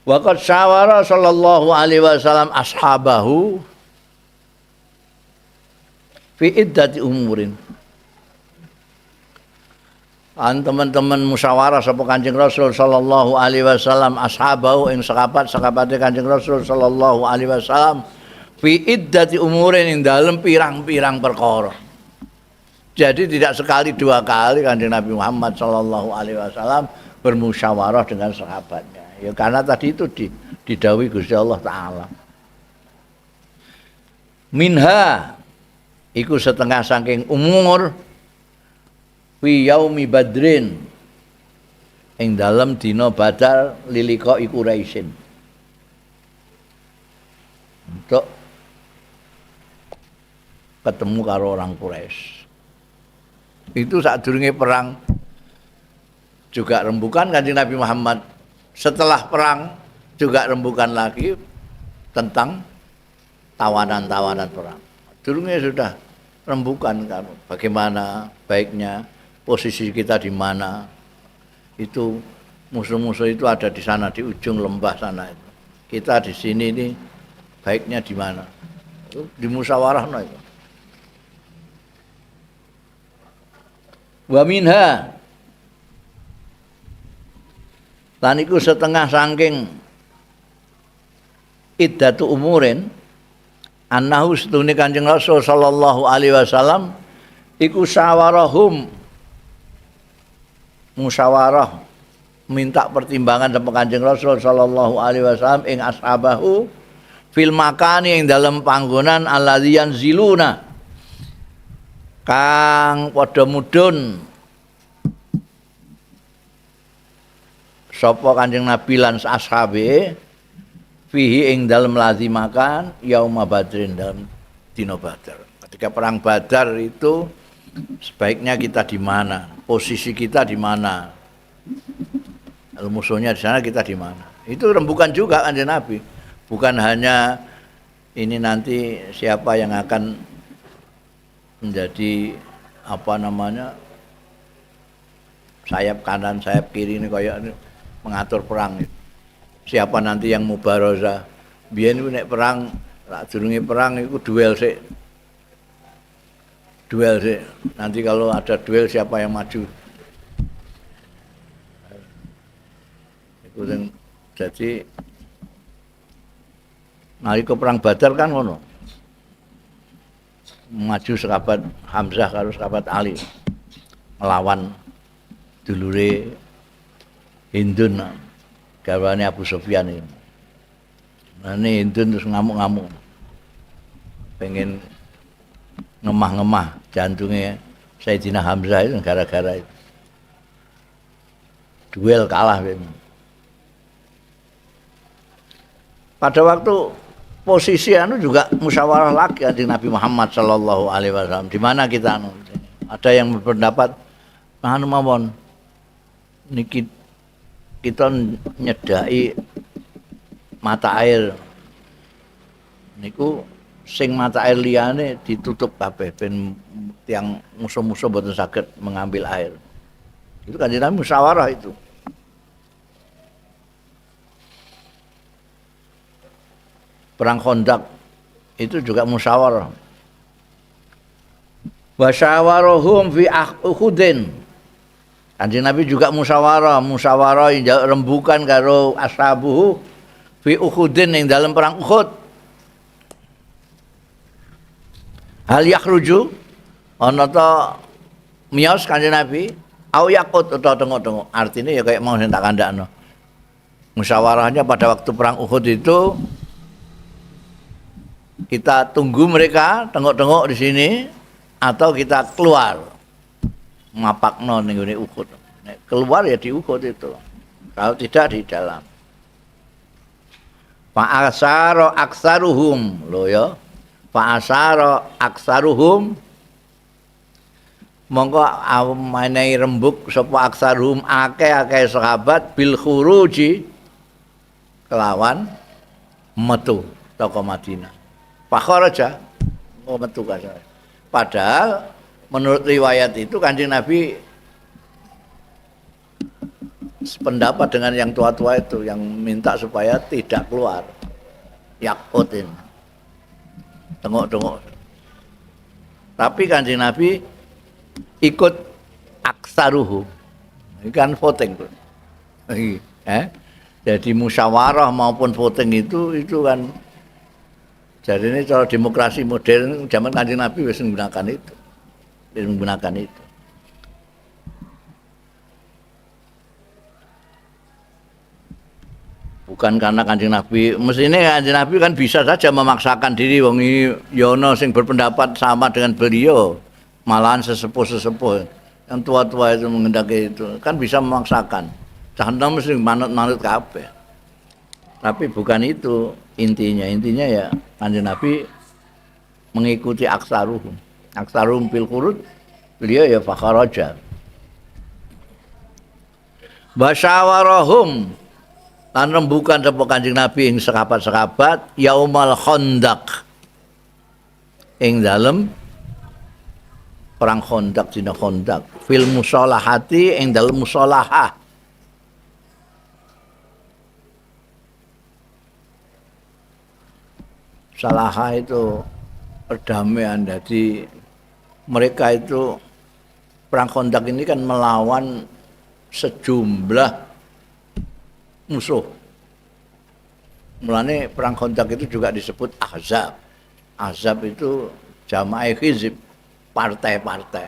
Waqad syawara sallallahu alaihi wasallam ashabahu fi iddati umurin. Teman-teman musyawarah sapa Kanjeng Rasul sallallahu alaihi wasallam ashabahu ing sahabat-sahabate Kanjeng Rasul sallallahu alaihi wasallam fi iddati umurin ing dalem pirang-pirang perkara. Jadi tidak sekali dua kali Kanjeng Nabi Muhammad sallallahu alaihi wasallam bermusyawarah dengan sahabatnya. Ya karena tadi itu didhawuhi Gusti Allah taala. Minha iku setengah saking umur fi yaumi badrin ing dalem dina Badar lilika iku Quraisyin. Untuk ketemu karo orang Quraisy. Itu sadurunge perang juga rembukan Kanjeng Nabi Muhammad. Setelah perang juga rembukan lagi tentang tawanan-tawanan perang. Durunge sudah rembukan kan bagaimana baiknya posisi kita di mana. Itu musuh-musuh itu ada di sana di ujung lembah sana itu. Kita di sini ini baiknya di mana? Itu dimusyawarahno itu. Wa minha lan iku setengah saking iddatu umurin annahu setune Kanjeng Rasul sallallahu alaihi wasallam iku syawarahum musyawarah minta pertimbangan sama Kanjeng Rasul sallallahu alaihi wasallam ing ashabahu fil makani ing dalam panggonan alladzi yanziluna kang padha mudhun sapa Kanjeng Nabi lan ashabe fihi ing dalem lazimakan yauma badrin dalam dina Badar. Ketika perang Badar itu sebaiknya kita di mana? Posisi kita di mana? Kalau musuhnya di sana kita di mana? Itu rembukan juga Kanjeng Nabi. Bukan hanya ini nanti siapa yang akan menjadi apa namanya sayap kanan sayap kiri ini kayak mengatur perang itu. Siapa nanti yang mubarozah biyen nek perang rak durunge perang iku duel sik duel sih. Nanti kalau ada duel siapa yang maju. Itu yang jadi nalika perang Badar kan ngono. Maju sekabat Hamzah karo sekabat Ali melawan dulure Hindun garwane Abu Sufyan iki. Nah ini Hindun terus ngamuk-ngamuk. Pengen ngemah-ngemah jantungnya Sayyidina Hamzah itu gara-gara itu. Duel kalah memang. Pada waktu posisi anu juga musyawarah lagi di Nabi Muhammad sallallahu alaihi wasallam. Di mana kita anu? Ada yang berpendapat anu mawon niki kita nyedai mata air niku sing mata air liyane ditutup kabeh ben tiang musuh-musuh boten saged mengambil air. Itu kan Nabi musyawarah itu. Perang Khandaq itu juga musyawarah. Wa syawarahum fi Uhudin. Kanjeng Nabi juga musyawarah yang rembukan karo ashabuhu fi Uhudin yang dalam perang Uhud. Hal yakhruju ana ta miyos Kanjeng Nabi au yaqut utawa tengok-tengok. Artinya ya kayak mau sing tak kandakno. Musyawarahnya pada waktu perang Uhud itu kita tunggu mereka tengok-tengok di sini atau kita keluar ngapakno ning ngene Uhud. Nek keluar ya di Uhud itu. Kalau tidak di dalam. Fa asara aksaruhum lho ya. Fa asara aksaruhum monggo menehi rembug sapa aksaruhum akeh-akeh sahabat bil khuruji kelawan metu toko Madinah. Fakharaja metu kasar. Padahal menurut riwayat itu Kanjeng Nabi sependapat dengan yang tua-tua itu yang minta supaya tidak keluar. Yakutin. Tengok-tengok. Tapi Kanjeng Nabi ikut aksaruhu. Ini kan voting tuh. Jadi musyawarah maupun voting itu kan. Jadi ini cara demokrasi modern zaman Kanjeng Nabi wis menggunakan itu. Bukan karena Kanjeng Nabi, mestinya Kanjeng Nabi kan bisa saja memaksakan diri wong yono sing berpendapat sama dengan beliau. Malahan sesepuh-sesepuh yang tua-tua itu mengendaki itu kan bisa memaksakan. Jangan mesti manut-manut kabeh. Tapi bukan itu intinya ya Kanjeng Nabi mengikuti aksaruhum fil khurud, beliau ya fakharaja. Basyawarahum lan rembukan sapa Kanjeng Nabi ing sekabat-sekabat yaumal Khandaq ing dalem perang Khandaq dina Khandaq fil musalahati ing dalem musalahah. Salaha itu perdamaian. Jadi mereka itu perang Khandaq ini kan melawan sejumlah musuh. Mulane perang Khandaq itu juga disebut Ahzab. Ahzab itu jamaah hizib, partai-partai.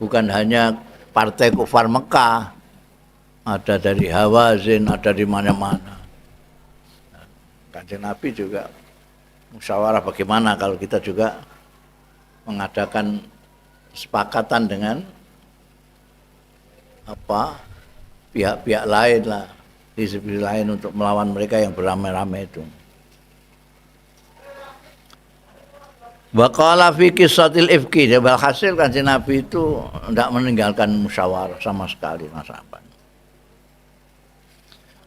Bukan hanya partai kufar Mekah. Ada dari Hawazin, ada di mana-mana. Kanjeng Nabi juga musyawarah bagaimana kalau kita juga mengadakan kesepakatan dengan pihak-pihak lain lah, hizib lain untuk melawan mereka yang beramai-ramai itu. Wa qala fi qissatil ifki, hasil Kanjeng Nabi itu tidak meninggalkan musyawarah sama sekali masalah.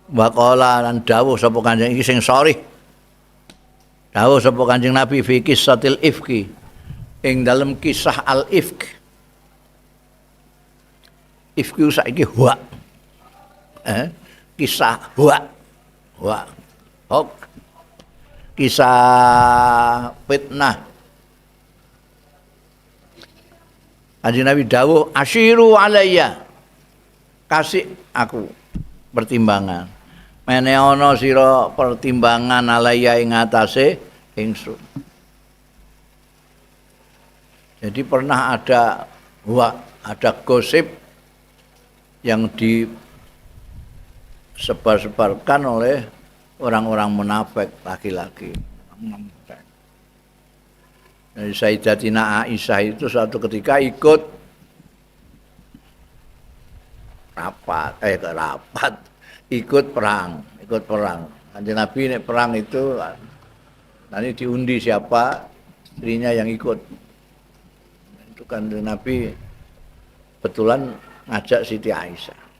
Wa qala lan dawuh sapa Kanjeng iki sing sharih. Dawuh sapa Kanjeng Nabi fi qissatil ifki ing dalam kisah al-ifk. Ifki saiki huwa. Kisah huwa. Hok. Kisah fitnah. Kanjeng Nabi dawuh asyiru alayya. Kasih aku pertimbangan. Mene ana sira pertimbangan alayya ing atase ingsun. Jadi pernah ada gosip yang disebar-sebarkan oleh orang-orang munafik laki-laki. Jadi Sayyidatina Aisyah itu suatu ketika ikut ikut perang. Kanjeng Nabi nek perang itu nanti diundi siapa istrinya yang ikut. Itu Kanjeng Nabi betulan ngajak Siti Aisyah.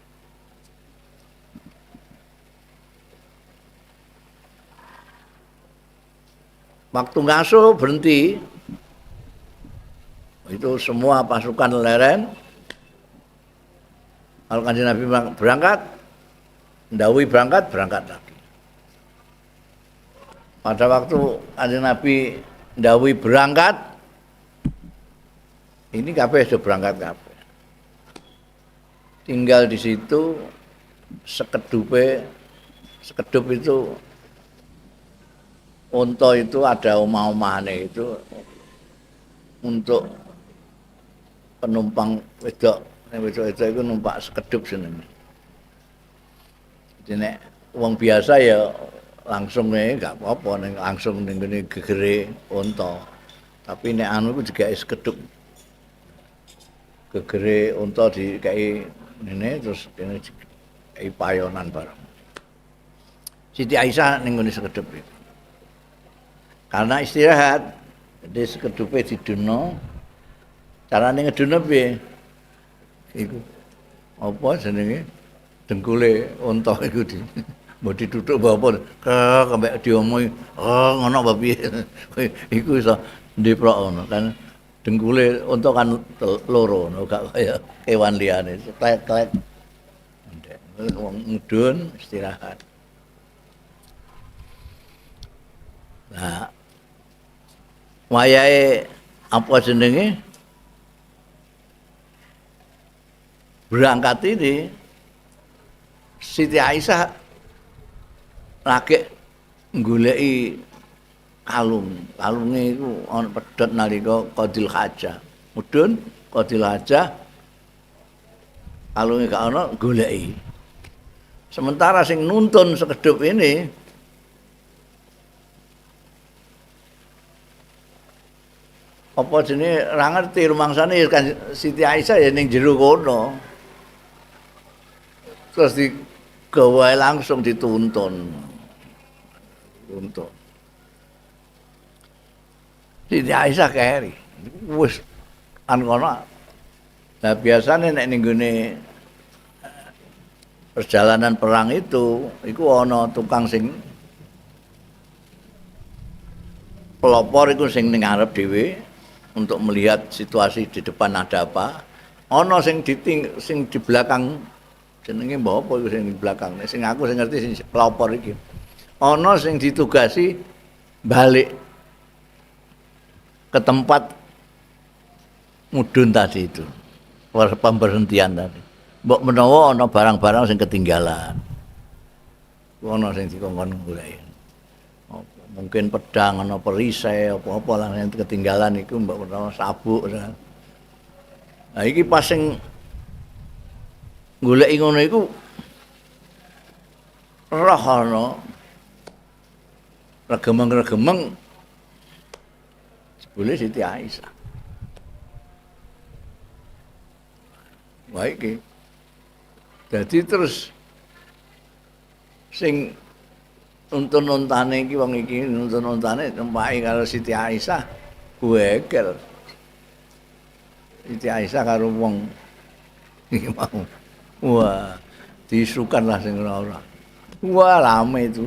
Waktu ngasuh berhenti, itu semua pasukan leren. Kalau Kanjeng Nabi berangkat, ndawuhi berangkat lagi. Pada waktu Kanjeng Nabi ndawuhi berangkat, ini kabeh sudah berangkat kabeh. Tinggal di situ sekedup itu unta itu ada omah-omahane itu untuk penumpang wedok itu numpak sekedup seneng. Jadi nek wong biasa ya langsung enggak apa-apa ning langsung ning ngene gegere unta. Tapi nek anu iku digawe sekedup. Gegere unta dikai ngene terus kene dikai payonan bareng. Siti Aisyah ning ngene sekedup itu. Karena istirahat, jadi sekedupe diduno. Carane ngeduno piye? Iku apa jenenge? Dengkule unta iku mbok dituthuk apa kembek diomongi, ngono apa piye. Iku iso ndeprok ngono kan. Dengkule unta kan loro ngono gak kaya kewan liyane. Klek-klek. Wong ngudun istirahat. Nah, wayahe apa jenenge berangkat ini Siti Aisyah lagi goleki kalunge iku ana pedhot nalika Qadil Hajah mudhun Qadil Hajah kalunge gak ana goleki sementara sing nuntun sekedup ini apa jenenge ra ngerti rumangsane kan Siti Aisyah ya ning jero kono. Terus digawe langsung dituntun. Siti Aisyah keri. Wis an kono. Nah biasane nek ning gone perjalanan perang itu iku ana tukang sing pelopor iku sing ning ngarep dhewe untuk melihat situasi di depan ada apa. Ono sing di belakang jenenge mbok apa iku sing di belakang. Sing aku sing ngerti sing pelopor iki. Ono sing ditugasi balik ke tempat mudhun tadi itu. Pemberhentian tadi. Mbok menawa ana barang-barang sing ketinggalan. Ono sing dikongkon golek. Mungkin pedang ana perisai apa-apa lah yang ketinggalan iku mbak pertama sabuk. Nah iki pas sing goleki ngono iku roh ana regemeng-regemeng jebule Siti Aisyah. Wah iki. Jadi terus sing nuntun-nuntane iki wong iki nuntun-nuntane tempaki karo Siti Aisyah kuwekel. Siti Aisyah karo wong iki mau. Wah, disukanlah sing ora. Wah, rame itu.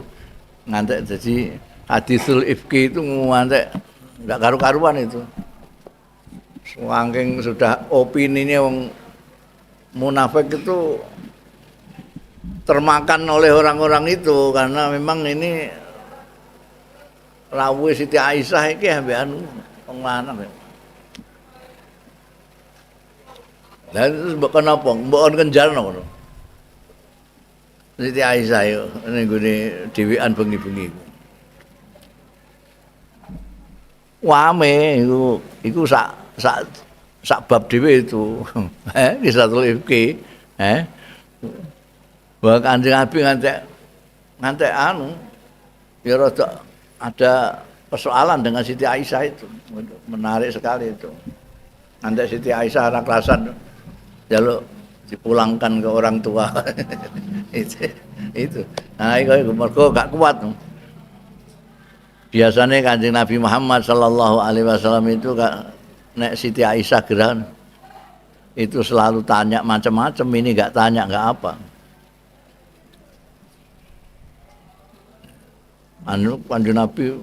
Ngantek jadi hadisul ifki itu ngantek enggak karu-karuan itu. Saking sudah opininya wong munafik itu termakan oleh orang-orang itu karena memang ini rawuh Siti Aisyah iki ambekan wong lanang. Lah terus mbok kenapa? Mbok on kenjarno ngono. Siti Aisyah yo ning gone dhewean bengi-bengi. Wame iku sak bab dhewe itu. Kisatul Ifki. Bahwa Kanjeng Nabi ngantek anu ya rada ada persoalan dengan Siti Aisyah itu. Menarik sekali itu. Ngantek Siti Aisyah ora kerasan jaluk dipulangkan ke orang tua. itu. Nah, itu mergo gak kuat. Biasanya Kanjeng Nabi Muhammad sallallahu alaihi wasallam itu nek Siti Aisyah geran itu selalu tanya macam-macam, ini enggak tanya enggak apa. Anu Kanjeng Nabi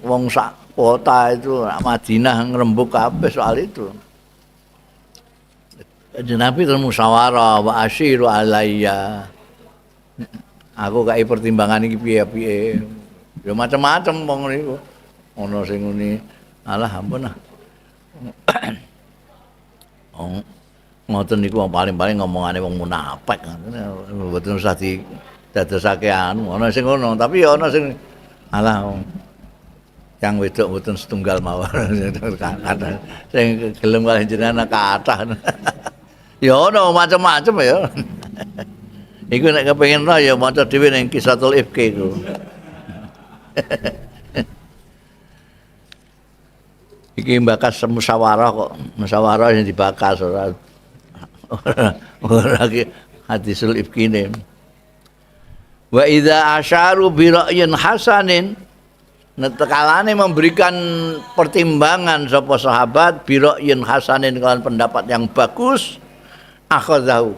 wong sak kota itu Madinah ngrembug kabeh soal itu. Kanjeng Nabi terus musyawarah wa asyiru alayya. Aku kai pertimbangan iki piye-piye. Ya macam-macam wong niku. Ana sing ngene, alah ampun ah. Oh, ngoten niku paling-paling ngomongane wong munafik. Mboten usah dadosake anu. Ana sing ngono, tapi ya ana sing alah yang wedok mboten setunggal mawon. Sing gelem kalih jenengan kathah. Ya ana macam-macam ya. Iku nek kepengin ra ya maca dhewe ning Kisatul Ifki iku. Iki bakas musyawarah kok. Musyawarah yang dibakas ora lagi hadisul ifkine. Wa idza asyaru bi ra'yin hasanin netekalane memberikan pertimbangan sapa sahabat bi ra'yin hasanin kalian pendapat yang bagus akhadzahu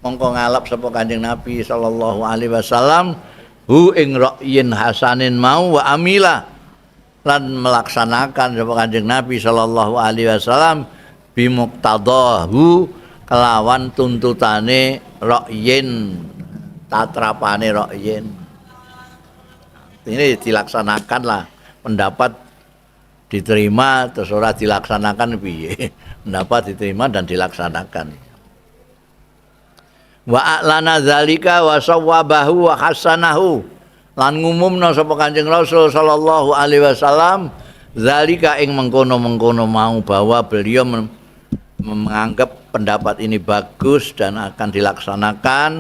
mongko ngalap sapa Kanjeng Nabi sallallahu alaihi wasallam hu ing ra'yin hasanin mau wa amila lan melaksanakan sapa Kanjeng Nabi sallallahu alaihi wasallam bimuqtadahu kelawan tuntutane ra'yin tatrapane ra'yin. Ini dilaksanakan lah pendapat diterima terus ora dilaksanakan piye. Pendapat diterima dan dilaksanakan. Wa a'lana zalika wa sawwabahu wa hasanahu lan ngumumna sapa Kanjeng Rasul sallallahu alaihi wasallam zalika ing mengkono-mengkono mau bahwa beliau menganggap pendapat ini bagus dan akan dilaksanakan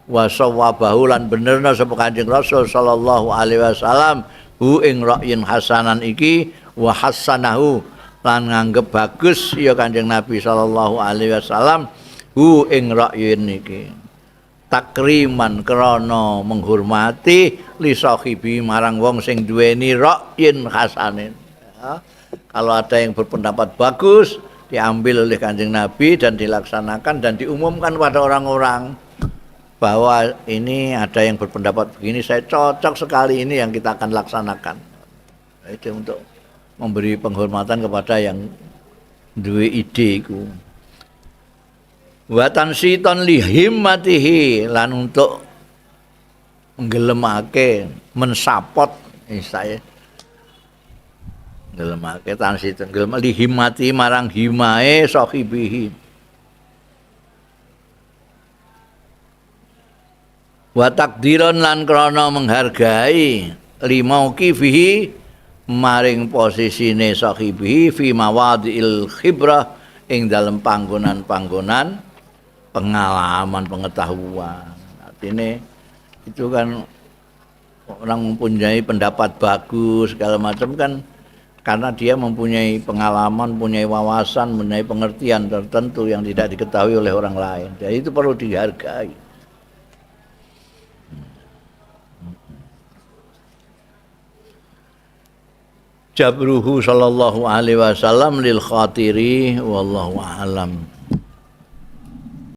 wa sawwabahu lan benerna sapa Kanjeng Rasul sallallahu alaihi wasallam hu ing ra'yin hasanan iki wa hasanahu lan nganggep bagus ya Kanjeng Nabi sallallahu alaihi wasallam hu ing ra'yin iki takriman krana menghormati li sahibi marang wong sing duweni ra'yin hasanin. Ya. Kalau ada yang berpendapat bagus diambil oleh Kanjeng Nabi dan dilaksanakan dan diumumkan pada orang-orang bahwa ini ada yang berpendapat begini, saya cocok sekali ini yang kita akan laksanakan. Itu untuk memberi penghormatan kepada yang duwe ide iku. Wa tansiton li himmatihi lan untuk nggelemake mensapot saya nggelemake tansiton ngelem li himmati marang himae sahibihi wa takdiron lan krana menghargai limauki fihi maring posisine sahibihi fi mawadil khibrah ing dalem panggonan-panggonan pengalaman pengetahuan. Artinya itu kan orang mempunyai pendapat bagus segala macam kan karena dia mempunyai pengalaman, mempunyai wawasan, mempunyai pengertian tertentu yang tidak diketahui oleh orang lain. Jadi itu perlu dihargai. Jabruhu sallallahu alaihi wasallam lil khatiri wallahu a'lam.